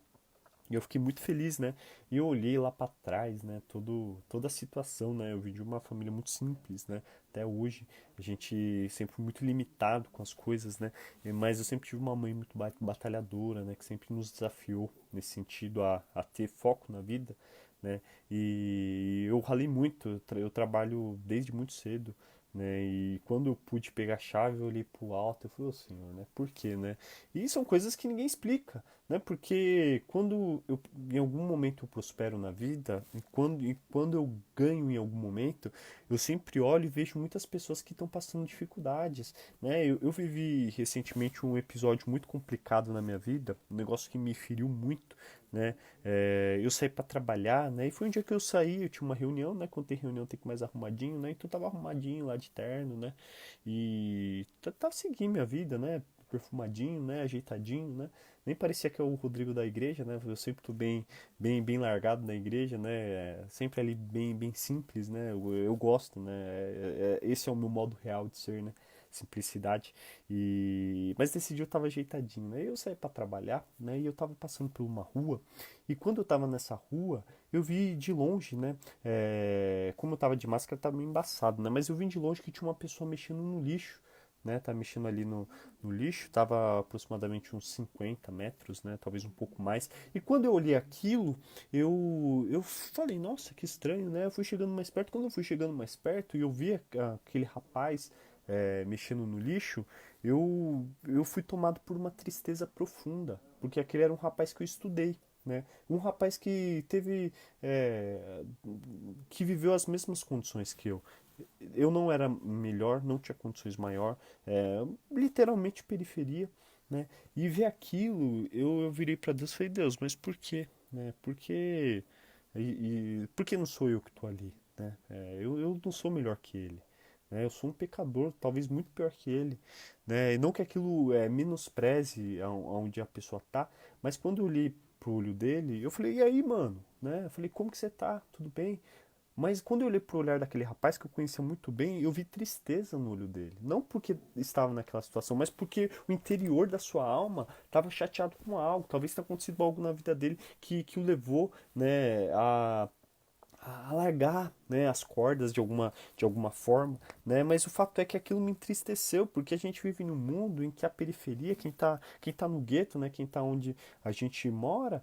E eu fiquei muito feliz, né? E eu olhei lá pra trás, né? Toda a situação, né? Eu vim de uma família muito simples, né? Até hoje, a gente sempre foi muito limitado com as coisas, né? Mas eu sempre tive uma mãe muito batalhadora, né? Que sempre nos desafiou nesse sentido a ter foco na vida, né? E eu ralei muito, eu trabalho desde muito cedo, né? E quando eu pude pegar a chave, eu olhei pro alto e falei, ô Senhor, né? Por quê, né? E são coisas que ninguém explica, né? Porque quando eu, em algum momento eu prospero na vida, e quando eu ganho em algum momento, eu sempre olho e vejo muitas pessoas que estão passando dificuldades, né? Eu vivi recentemente um episódio muito complicado na minha vida, um negócio que me feriu muito, né? Eu saí para trabalhar, né? E foi um dia que eu saí, eu tinha uma reunião, né? Quando tem reunião tem que ir mais arrumadinho, né? Então eu tava arrumadinho lá de terno, né? E tava seguindo minha vida, né? Perfumadinho, né? Ajeitadinho, né? Nem parecia que é o Rodrigo da igreja, né? Eu sempre tô bem largado na igreja, né? Sempre ali bem simples, né? Eu gosto, né? Esse é o meu modo real de ser, né? Simplicidade. Mas nesse dia eu tava ajeitadinho, né? Eu saí para trabalhar, né? E eu tava passando por uma rua. E quando eu tava nessa rua, eu vi de longe, né? Como eu tava de máscara, tava meio embaçado, né? Mas eu vi de longe que tinha uma pessoa mexendo no lixo. Né, tá mexendo ali no lixo, tava aproximadamente uns 50 metros, né, talvez um pouco mais. E quando eu olhei aquilo, eu falei, nossa, que estranho, né? Eu fui chegando mais perto. Quando eu fui chegando mais perto e eu vi aquele rapaz mexendo no lixo, eu fui tomado por uma tristeza profunda, porque aquele era um rapaz que eu estudei. Né? Um rapaz que é, que viveu as mesmas condições que eu. Eu não era melhor, não tinha condições maior, literalmente periferia, né? E ver aquilo, eu virei para Deus e falei, Deus, mas por quê? Né? Por que não sou eu que estou ali? Né? Eu não sou melhor que ele. Né? Eu sou um pecador, talvez muito pior que ele. Né? E não que aquilo menospreze aonde a pessoa tá, mas quando eu olhei pro olho dele, eu falei, e aí, mano? Né? Eu falei, como que você tá? Tudo bem? Mas quando eu olhei pro olhar daquele rapaz que eu conhecia muito bem, eu vi tristeza no olho dele. Não porque estava naquela situação, mas porque o interior da sua alma estava chateado com algo. Talvez tenha acontecido algo na vida dele que o levou, né, a largar, né, as cordas de alguma forma, né? Mas o fato é que aquilo me entristeceu, porque a gente vive num mundo em que a periferia, quem tá no gueto, né, quem tá onde a gente mora,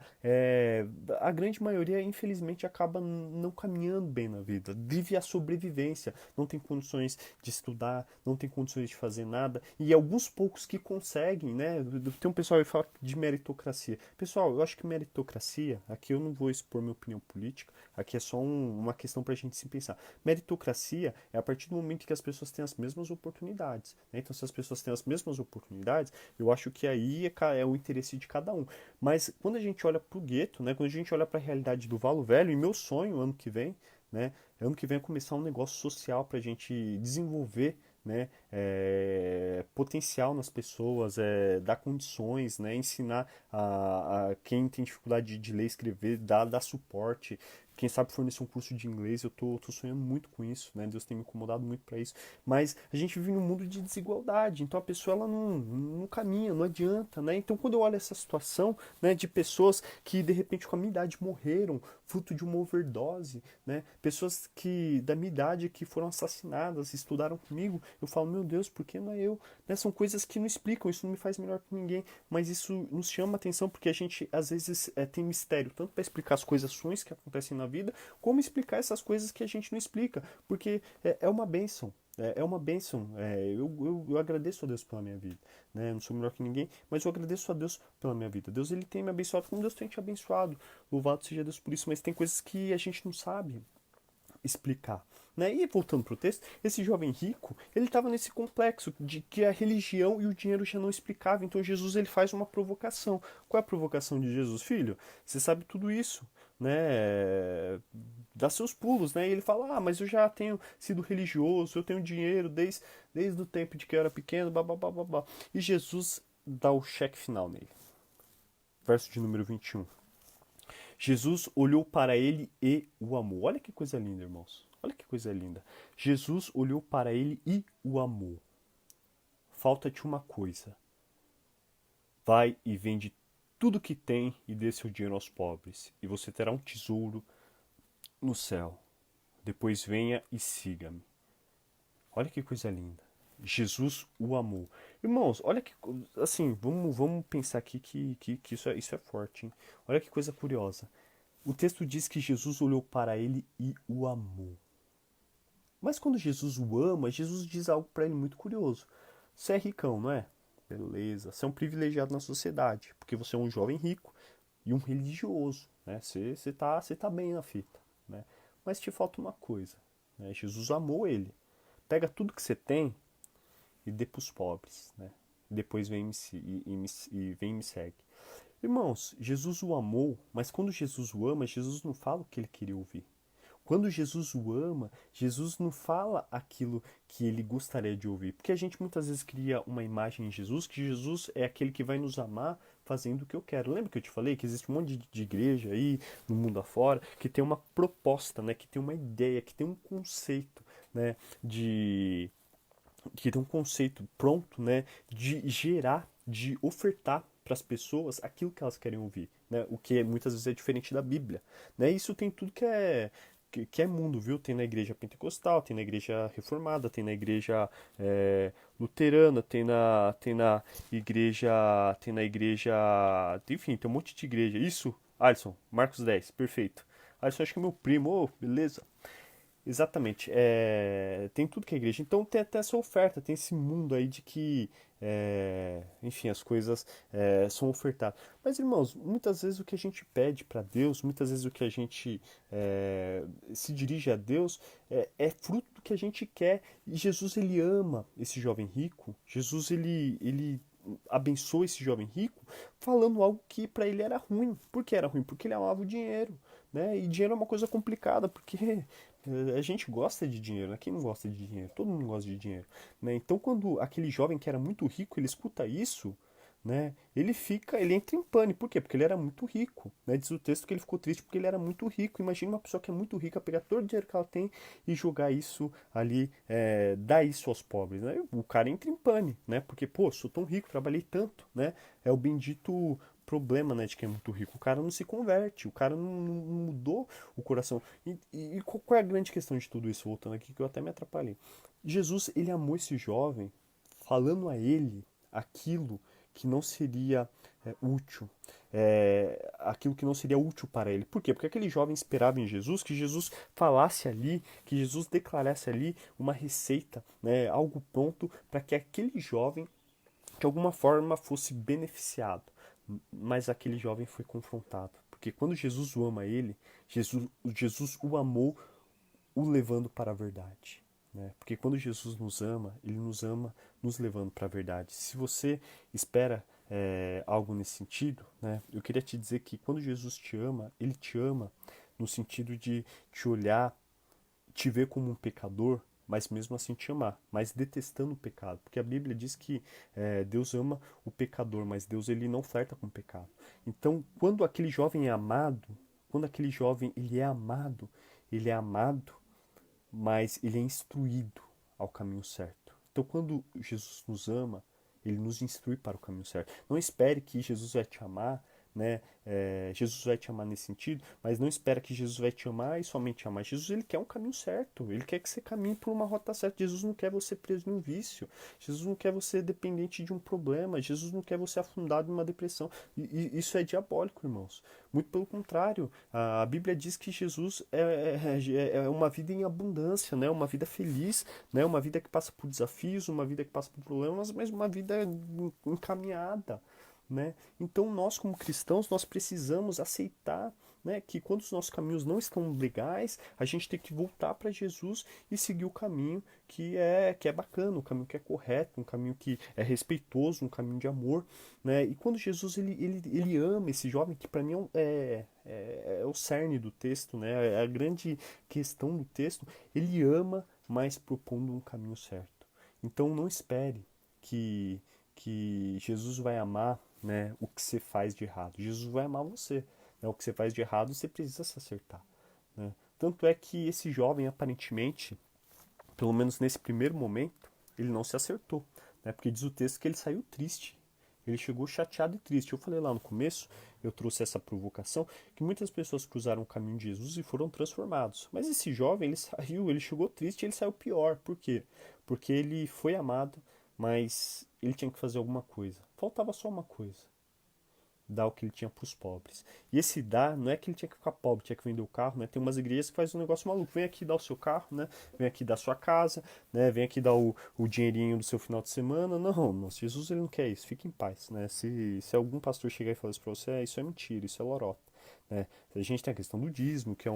a grande maioria, infelizmente, acaba não caminhando bem na vida. Vive a sobrevivência, não tem condições de estudar, não tem condições de fazer nada, e alguns poucos que conseguem, né? Tem um pessoal que fala de meritocracia. Pessoal, eu acho que meritocracia, aqui eu não vou expor minha opinião política, aqui é só uma questão para a gente se pensar. Meritocracia é a partir do momento que as pessoas têm as mesmas oportunidades, né? Então, se as pessoas têm as mesmas oportunidades, eu acho que aí é o interesse de cada um. Mas quando a gente olha para o gueto, né? Quando a gente olha para a realidade do Valo Velho, e meu sonho ano que vem, né? Ano que vem é começar um negócio social para a gente desenvolver, né, potencial nas pessoas, dar condições, né, ensinar a quem tem dificuldade de ler e escrever, dar suporte. Quem sabe fornecer um curso de inglês, eu tô sonhando muito com isso, né? Deus tem me incomodado muito para isso. Mas a gente vive num mundo de desigualdade, então a pessoa ela não caminha, não adianta, né? Então quando eu olho essa situação, né, de pessoas que de repente com a minha idade morreram, fruto de uma overdose, né? Pessoas que da minha idade que foram assassinadas, estudaram comigo, eu falo, meu Deus, por que não é eu? Né? São coisas que não explicam, isso não me faz melhor que ninguém, mas isso nos chama a atenção porque a gente às vezes tem mistério, tanto para explicar as coisas ruins que acontecem na vida, como explicar essas coisas que a gente não explica, porque é uma bênção. É uma bênção. Eu agradeço a Deus pela minha vida. Né? Não sou melhor que ninguém, mas eu agradeço a Deus pela minha vida. Deus ele tem me abençoado como Deus tem te abençoado. Louvado seja Deus por isso, mas tem coisas que a gente não sabe explicar. Né? E voltando para o texto, esse jovem rico, ele estava nesse complexo de que a religião e o dinheiro já não explicavam. Então Jesus ele faz uma provocação. Qual é a provocação de Jesus? Filho, você sabe tudo isso, né? Dá seus pulos, né? E ele fala, mas eu já tenho sido religioso, eu tenho dinheiro desde o tempo de que eu era pequeno, babá. E Jesus dá o cheque final nele. Verso de número 21. Jesus olhou para ele e o amou. Olha que coisa linda, irmãos. Olha que coisa linda. Jesus olhou para ele e o amou. Falta-te uma coisa. Vai e vende tudo que tem e dê seu dinheiro aos pobres, e você terá um tesouro no céu. Depois venha e siga-me. Olha que coisa linda. Jesus o amou. Irmãos, olha que. Assim, vamos pensar aqui que isso é forte, hein? Olha que coisa curiosa. O texto diz que Jesus olhou para ele e o amou. Mas quando Jesus o ama, Jesus diz algo para ele muito curioso. Você é ricão, não é? Beleza. Você é um privilegiado na sociedade, porque você é um jovem rico e um religioso, né? Você tá bem na fita, né? Mas te falta uma coisa, né? Jesus amou ele. Pega tudo que você tem e dê para os pobres, né? Depois vem e me segue. Irmãos, Jesus o amou, mas quando Jesus o ama, Jesus não fala o que ele queria ouvir. Quando Jesus o ama, Jesus não fala aquilo que ele gostaria de ouvir. Porque a gente muitas vezes cria uma imagem em Jesus, que Jesus é aquele que vai nos amar fazendo o que eu quero. Lembra que eu te falei que existe um monte de igreja aí, no mundo afora, que tem uma proposta, né, que tem uma ideia, que tem um conceito, né, que tem um conceito pronto, né, de gerar, de ofertar para as pessoas aquilo que elas querem ouvir, né, o que muitas vezes é diferente da Bíblia, né, isso tem tudo que é mundo, viu? Tem na igreja pentecostal, tem na igreja reformada, tem na igreja luterana, tem na igreja, enfim, tem um monte de igreja. Isso, Alisson, Marcos 10, perfeito. Alisson, acho que é meu primo, beleza. Exatamente. Tem tudo que é igreja. Então tem até essa oferta, tem esse mundo aí de que, enfim, as coisas são ofertadas. Mas, irmãos, muitas vezes o que a gente pede para Deus, muitas vezes o que a gente se dirige a Deus é fruto do que a gente quer. E Jesus, ele ama esse jovem rico. Jesus, ele abençoa esse jovem rico falando algo que para ele era ruim. Por que era ruim? Porque ele amava o dinheiro. Né? E dinheiro é uma coisa complicada, porque a gente gosta de dinheiro, né? Quem não gosta de dinheiro? Todo mundo gosta de dinheiro, né? Então, quando aquele jovem que era muito rico, ele escuta isso, né? Ele entra em pânico. Por quê? Porque ele era muito rico, né? Diz o texto que ele ficou triste porque ele era muito rico. Imagina uma pessoa que é muito rica pegar todo o dinheiro que ela tem e jogar isso ali, dar isso aos pobres, né? O cara entra em pânico, né? Porque, pô, sou tão rico, trabalhei tanto, né? É o bendito problema, né, de quem é muito rico. O cara não se converte, o cara não mudou o coração. E qual é a grande questão de tudo isso? Voltando aqui, que eu até me atrapalhei. Jesus, ele amou esse jovem, falando a ele aquilo que não seria útil, aquilo que não seria útil para ele. Por quê? Porque aquele jovem esperava em Jesus que Jesus falasse ali, que Jesus declarasse ali uma receita, né, algo pronto para que aquele jovem de alguma forma fosse beneficiado. Mas aquele jovem foi confrontado, Porque quando Jesus o ama ele, Jesus o amou o levando para a verdade. Né? Porque quando Jesus nos ama, ele nos ama nos levando para a verdade. Se você espera algo nesse sentido, né, eu queria te dizer que quando Jesus te ama, ele te ama no sentido de te olhar, te ver como um pecador, mas mesmo assim te amar, mas detestando o pecado. Porque a Bíblia diz que Deus ama o pecador, mas Deus ele não flerta com o pecado. Então, quando aquele jovem é amado, quando aquele jovem ele é amado, mas ele é instruído ao caminho certo. Então, quando Jesus nos ama, ele nos instrui para o caminho certo. Não espere que Jesus vai te amar, né? Jesus vai te amar nesse sentido, mas não espera que Jesus vai te amar e somente amar. Jesus ele quer um caminho certo, ele quer que você caminhe por uma rota certa. Jesus não quer você preso em um vício, Jesus não quer você dependente de um problema, Jesus não quer você afundado em uma depressão. E isso é diabólico, irmãos. Muito pelo contrário, a Bíblia diz que Jesus é uma vida em abundância, né? Uma vida feliz, né? Uma vida que passa por desafios, uma vida que passa por problemas, mas uma vida encaminhada. Né? Então nós como cristãos nós precisamos aceitar, né, que quando os nossos caminhos não estão legais, a gente tem que voltar para Jesus e seguir o caminho que é bacana, um caminho que é correto, um caminho que é respeitoso, um caminho de amor, né? E quando Jesus ele ama esse jovem, que para mim é o cerne do texto, né? É a grande questão do texto, ele ama, mas propondo um caminho certo. Então não espere que Jesus vai amar, né, o que você faz de errado. Jesus vai amar você. Né? O que você faz de errado, você precisa se acertar. Né? Tanto é que esse jovem, aparentemente, pelo menos nesse primeiro momento, ele não se acertou. Né? Porque diz o texto que ele saiu triste. Ele chegou chateado e triste. Eu falei lá no começo, eu trouxe essa provocação, que muitas pessoas cruzaram o caminho de Jesus e foram transformados. Mas esse jovem, ele chegou triste e ele saiu pior. Por quê? Porque ele foi amado, mas ele tinha que fazer alguma coisa. Faltava só uma coisa: dar o que ele tinha para os pobres. E esse dar não é que ele tinha que ficar pobre, tinha que vender o carro, né? Tem umas igrejas que fazem um negócio maluco. Vem aqui dar o seu carro, né? Vem aqui dar a sua casa, né? Vem aqui dar o dinheirinho do seu final de semana. Não, nosso Jesus ele não quer isso. Fique em paz, né? Se algum pastor chegar e falar isso para você, isso é mentira, isso é lorota. Né? A gente tem a questão do dízimo, que é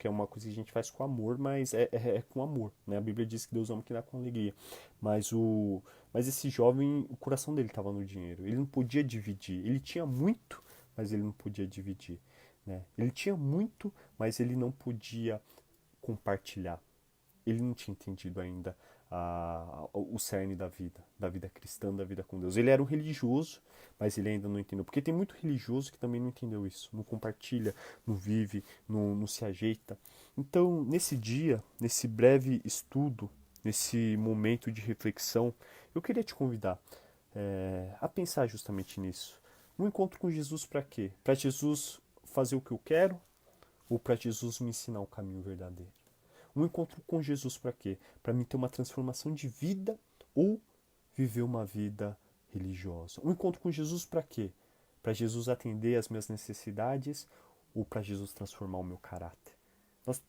uma coisa que a gente faz com amor, mas é com amor. Né? A Bíblia diz que Deus ama quem dá com alegria. Mas esse jovem, o coração dele estava no dinheiro. Ele não podia dividir. Ele tinha muito, mas ele não podia dividir. Né? Ele tinha muito, mas ele não podia compartilhar. Ele não tinha entendido ainda o cerne da vida cristã, da vida com Deus. Ele era um religioso, mas ele ainda não entendeu. Porque tem muito religioso que também não entendeu isso. Não compartilha, não vive, não se ajeita. Então, nesse dia, nesse breve estudo, nesse momento de reflexão, eu queria te convidar a pensar justamente nisso. Um encontro com Jesus para quê? Para Jesus fazer o que eu quero ou para Jesus me ensinar o caminho verdadeiro? Um encontro com Jesus para quê? Para mim ter uma transformação de vida ou viver uma vida religiosa? Um encontro com Jesus para quê? Para Jesus atender às minhas necessidades ou para Jesus transformar o meu caráter?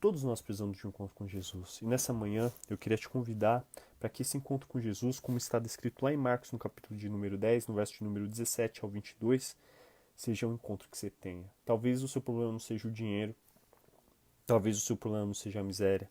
Todos nós precisamos de um encontro com Jesus. E nessa manhã eu queria te convidar para que esse encontro com Jesus, como está descrito lá em Marcos, no capítulo de número 10, no verso de número 17 ao 22, seja um encontro que você tenha. Talvez o seu problema não seja o dinheiro, talvez o seu problema não seja a miséria,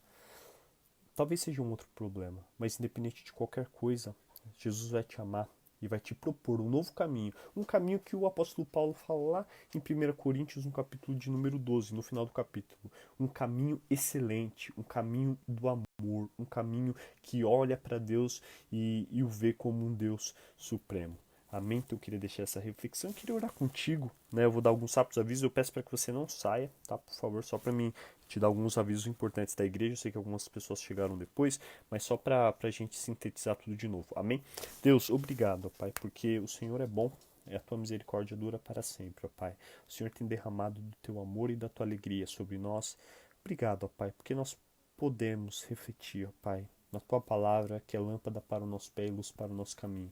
talvez seja um outro problema, mas independente de qualquer coisa, Jesus vai te amar e vai te propor um novo caminho. Um caminho que o apóstolo Paulo fala lá em 1 Coríntios, no capítulo de número 12, no final do capítulo. Um caminho excelente, um caminho do amor, um caminho que olha para Deus e o vê como um Deus supremo. Amém? Então eu queria deixar essa reflexão, eu queria orar contigo, né? Eu vou dar alguns rápidos avisos, eu peço para que você não saia, tá? Por favor, só para mim te dar alguns avisos importantes da igreja. Eu sei que algumas pessoas chegaram depois, mas só para a gente sintetizar tudo de novo. Amém? Deus, obrigado, ó Pai, porque o Senhor é bom e a tua misericórdia dura para sempre, ó Pai. O Senhor tem derramado do teu amor e da tua alegria sobre nós. Obrigado, ó Pai, porque nós podemos refletir, ó Pai, na tua palavra, que é lâmpada para o nosso pé e luz para o nosso caminho.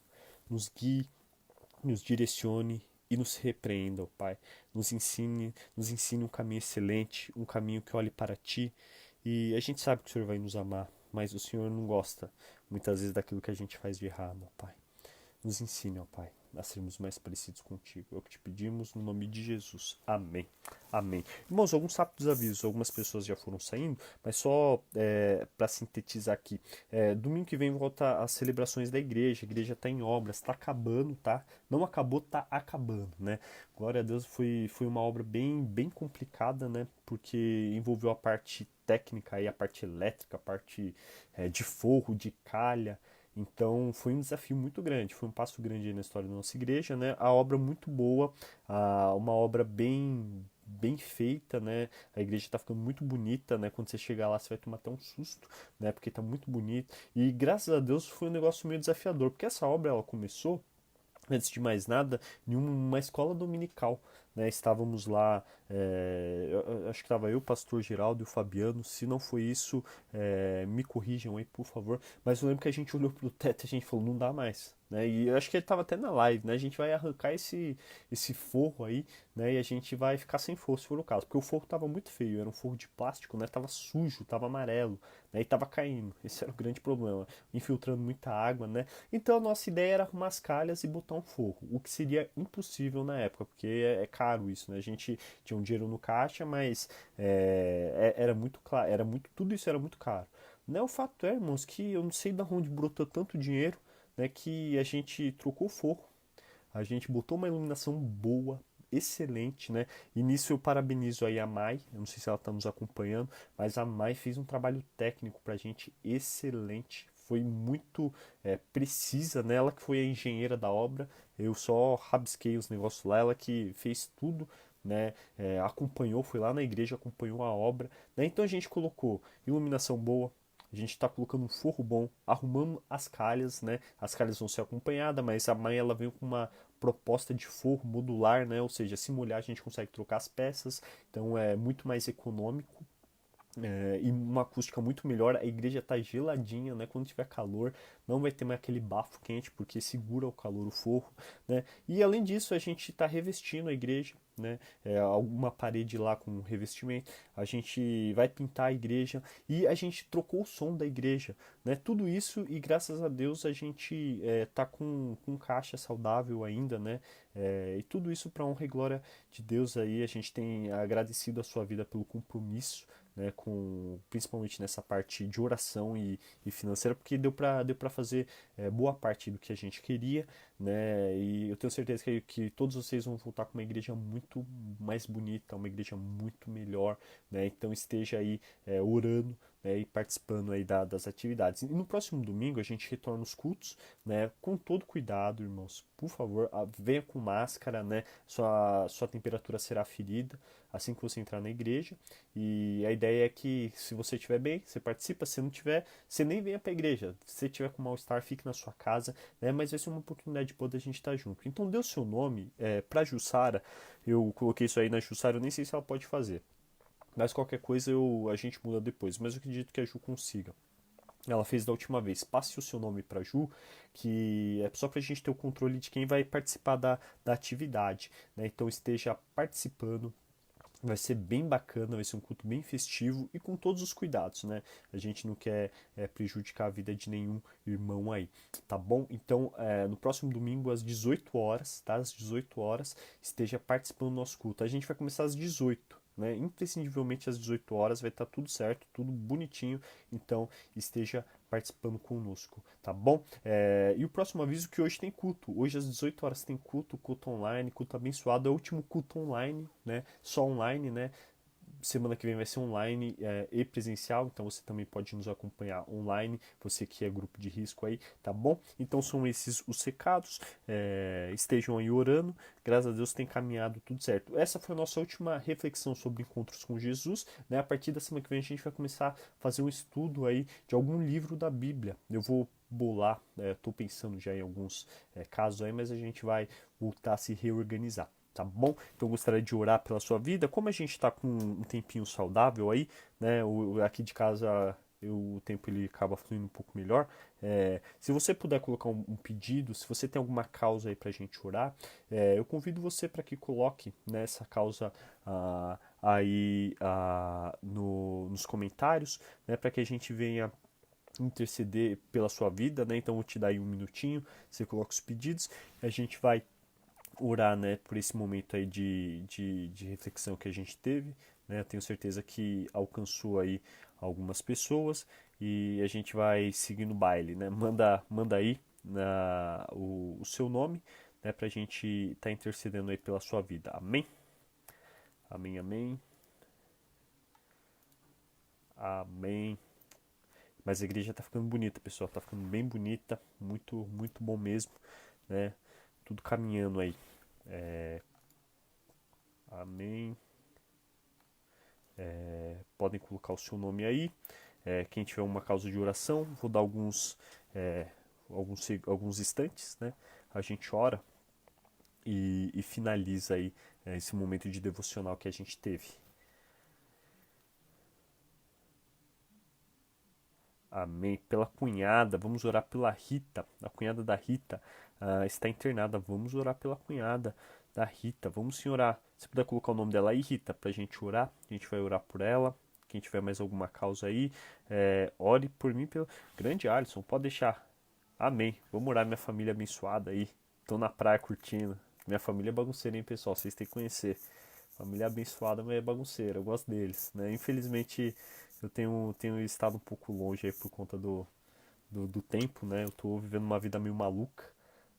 Nos guie, nos direcione e nos repreenda, ó Pai. Nos ensine um caminho excelente, um caminho que olhe para Ti. E a gente sabe que o Senhor vai nos amar, mas o Senhor não gosta, muitas vezes, daquilo que a gente faz de errado, ó Pai. Nos ensine, ó Pai, a sermos mais parecidos contigo. É o que te pedimos no nome de Jesus. Amém. Amém. Irmãos, alguns rápidos avisos. Algumas pessoas já foram saindo, mas só para sintetizar aqui. Domingo que vem volta as celebrações da igreja. A igreja está em obras, está acabando, tá? Não acabou, tá acabando, né? Glória a Deus, foi uma obra bem complicada, né? Porque envolveu a parte técnica e a parte elétrica, a parte de forro, de calha. Então foi um desafio muito grande, foi um passo grande aí na história da nossa igreja, né? A obra muito boa, uma obra bem feita, né? A igreja está ficando muito bonita, né? Quando você chegar lá, você vai tomar até um susto, né? Porque está muito bonito. E graças a Deus foi um negócio meio desafiador, porque essa obra ela começou antes de mais nada, em uma escola dominical. Né? Estávamos lá, acho que estava eu, o pastor Geraldo e o Fabiano. Se não foi isso, me corrijam aí, por favor. Mas eu lembro que a gente olhou pro teto e a gente falou, não dá mais. Né? E eu acho que ele estava até na live, né? A gente vai arrancar esse forro aí, né? E a gente vai ficar sem forro, se for o caso. Porque o forro estava muito feio, era um forro de plástico, né? Tava sujo, tava amarelo, né? E tava caindo. Esse era o grande problema. Infiltrando muita água, né? Então a nossa ideia era arrumar as calhas e botar um forro, o que seria impossível na época, porque é caro isso, né? A gente tinha um dinheiro no caixa, mas era muito claro, tudo isso era muito caro. Né? O fato é, irmãos, que eu não sei de onde brotou tanto dinheiro, né, que a gente trocou o forro, a gente botou uma iluminação boa, excelente, né? E nisso eu parabenizo aí a Mai, eu não sei se ela está nos acompanhando, mas a Mai fez um trabalho técnico pra gente excelente. Foi muito precisa, né? Ela que foi a engenheira da obra, eu só rabisquei os negócios lá, ela que fez tudo, né? Acompanhou, foi lá na igreja, acompanhou a obra, né? Então a gente colocou iluminação boa, a gente está colocando um forro bom, arrumando as calhas, né? As calhas vão ser acompanhadas, mas a mãe ela veio com uma proposta de forro modular, né? Ou seja, se molhar a gente consegue trocar as peças, então é muito mais econômico. E uma acústica muito melhor, a igreja está geladinha, né? Quando tiver calor, não vai ter mais aquele bafo quente, porque segura o calor o forro, né? E além disso, a gente está revestindo a igreja, né? Alguma parede lá com revestimento, a gente vai pintar a igreja e a gente trocou o som da igreja, né? Tudo isso e graças a Deus a gente tá com caixa saudável ainda, né? E tudo isso para honra e glória de Deus aí, a gente tem agradecido a sua vida pelo compromisso, né, principalmente nessa parte de oração e financeira, porque deu para fazer boa parte do que a gente queria, né, e eu tenho certeza que todos vocês vão voltar com uma igreja muito mais bonita, uma igreja muito melhor, né, então esteja aí orando, né, e participando aí das atividades. E no próximo domingo a gente retorna os cultos, né, com todo cuidado, irmãos, por favor, venha com máscara, né, sua temperatura será aferida assim que você entrar na igreja. E a ideia é que se você estiver bem, você participa, se não tiver, você nem venha para a igreja. Se você tiver com mal-estar, fique na sua casa, né? Mas vai ser uma oportunidade boa da gente estar junto. Então dê o seu nome para Jussara. Eu coloquei isso aí na Jussara, eu nem sei se ela pode fazer. Mas qualquer coisa a gente muda depois. Mas eu acredito que a Ju consiga. Ela fez da última vez. Passe o seu nome para Ju, que é só para a gente ter o controle de quem vai participar da atividade. Né? Então esteja participando. Vai ser bem bacana, vai ser um culto bem festivo e com todos os cuidados, né? A gente não quer prejudicar a vida de nenhum irmão aí, tá bom? Então, no próximo domingo, às 18 horas, tá? Às 18 horas, esteja participando do nosso culto. A gente vai começar às 18, né? Imprescindivelmente às 18 horas, vai estar tudo certo, tudo bonitinho, então esteja participando conosco, tá bom? E o próximo aviso que hoje tem culto. Hoje às 18 horas tem culto online, culto abençoado. É o último culto online, né? Só online, né? Semana que vem vai ser online e presencial, então você também pode nos acompanhar online, você que é grupo de risco aí, tá bom? Então são esses os recados, estejam aí orando, graças a Deus tem caminhado tudo certo. Essa foi a nossa última reflexão sobre encontros com Jesus, né? A partir da semana que vem a gente vai começar a fazer um estudo aí de algum livro da Bíblia. Eu vou bolar, estou pensando já em alguns casos aí, mas a gente vai voltar a se reorganizar. Tá bom? Então eu gostaria de orar pela sua vida. Como a gente está com um tempinho saudável aí, né? Aqui de casa o tempo ele acaba fluindo um pouco melhor. Se você puder colocar um pedido, se você tem alguma causa aí para a gente orar, eu convido você para que coloque nessa causa aí nos comentários, né? Para que a gente venha interceder pela sua vida, né? Então vou te dar aí um minutinho, você coloca os pedidos, a gente vai orar, né, por esse momento aí de reflexão que a gente teve, né? Eu tenho certeza que alcançou aí algumas pessoas e a gente vai seguindo o baile, né? Manda aí o seu nome, né, pra gente estar intercedendo aí pela sua vida. Amém? Amém, amém. Amém. Mas a igreja tá ficando bonita, pessoal. Tá ficando bem bonita. Muito, muito bom mesmo, né? Tudo caminhando aí. Amém. Podem colocar o seu nome aí. Quem tiver uma causa de oração, vou dar é, alguns instantes, né? A gente ora e finaliza aí esse momento de devocional que a gente teve. Amém. Pela cunhada, vamos orar pela Rita. A cunhada da Rita está internada. Vamos orar pela cunhada da Rita. Vamos sim orar. Se puder colocar o nome dela aí, Rita, pra gente orar. A gente vai orar por ela. Quem tiver mais alguma causa aí, ore por mim, pelo grande Alisson. Pode deixar. Amém. Vamos orar, minha família abençoada aí. Tô na praia curtindo. Minha família é bagunceira, hein, pessoal? Vocês têm que conhecer. Família abençoada, mas é bagunceira. Eu gosto deles, né? Infelizmente, eu tenho estado um pouco longe aí por conta do tempo, né? Eu tô vivendo uma vida meio maluca,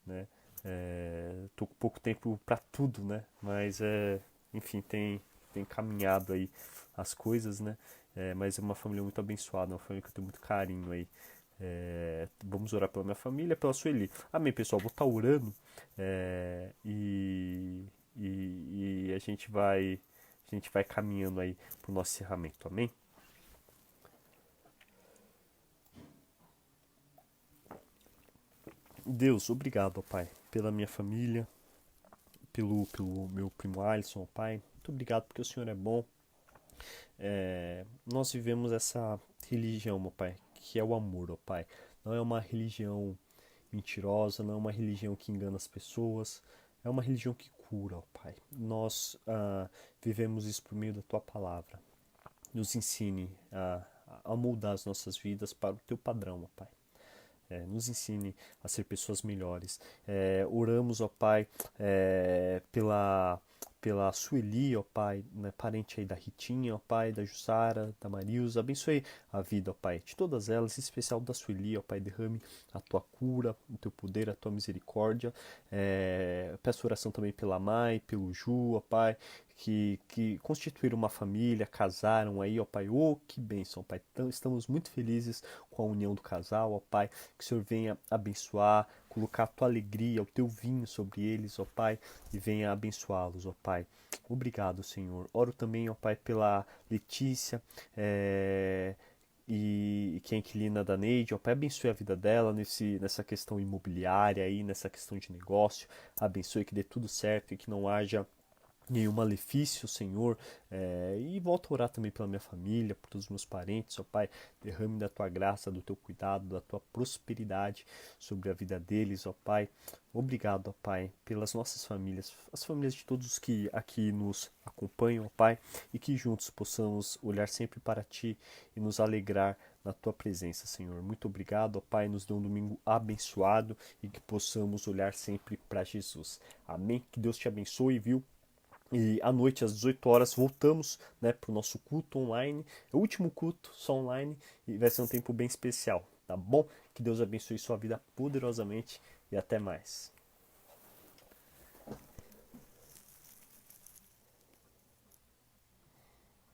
né? Tô com pouco tempo para tudo, né? Mas, enfim, tem caminhado aí as coisas, né? Mas é uma família muito abençoada, uma família que eu tenho muito carinho aí. Vamos orar pela minha família, pela Sueli. Amém, pessoal. Vou estar orando e a gente vai caminhando aí pro nosso encerramento. Amém? Deus, obrigado, ó Pai, pela minha família, pelo meu primo Alisson, ó Pai. Muito obrigado porque o Senhor é bom. Nós vivemos essa religião, ó Pai, que é o amor, ó Pai. Não é uma religião mentirosa, não é uma religião que engana as pessoas, é uma religião que cura, ó Pai. Nós vivemos isso por meio da Tua palavra. Nos ensine a moldar as nossas vidas para o Teu padrão, ó Pai. Nos ensine a ser pessoas melhores. Oramos, ó Pai, pela Sueli, ó Pai, né, parente aí da Ritinha, ó Pai, da Jussara, da Marilza. Abençoe a vida, ó Pai, de todas elas, em especial da Sueli, ó Pai, derrame a tua cura, o teu poder, a tua misericórdia. Peço oração também pela Mai, pelo Ju, ó Pai, que constituíram uma família, casaram aí, ó Pai. Oh, que bênção, ó Pai. Então, estamos muito felizes com a união do casal, ó Pai. Que o Senhor venha abençoar, colocar a tua alegria, o teu vinho sobre eles, ó Pai, e venha abençoá-los, ó Pai. Obrigado, Senhor. Oro também, ó Pai, pela Letícia, e que é inquilina da Neide, ó Pai, abençoe a vida dela nessa questão imobiliária aí, nessa questão de negócio, abençoe que dê tudo certo e que não haja nenhum malefício, Senhor, e volto a orar também pela minha família, por todos os meus parentes, ó Pai, derrame da tua graça, do teu cuidado, da tua prosperidade sobre a vida deles, ó Pai. Obrigado, ó Pai, pelas nossas famílias, as famílias de todos os que aqui nos acompanham, ó Pai, e que juntos possamos olhar sempre para Ti e nos alegrar na Tua presença, Senhor. Muito obrigado, ó Pai, nos dê um domingo abençoado e que possamos olhar sempre para Jesus. Amém? Que Deus te abençoe, viu? E à noite, às 18 horas, voltamos, né, para o nosso culto online. É o último culto, só online, e vai ser um tempo bem especial, tá bom? Que Deus abençoe sua vida poderosamente e até mais.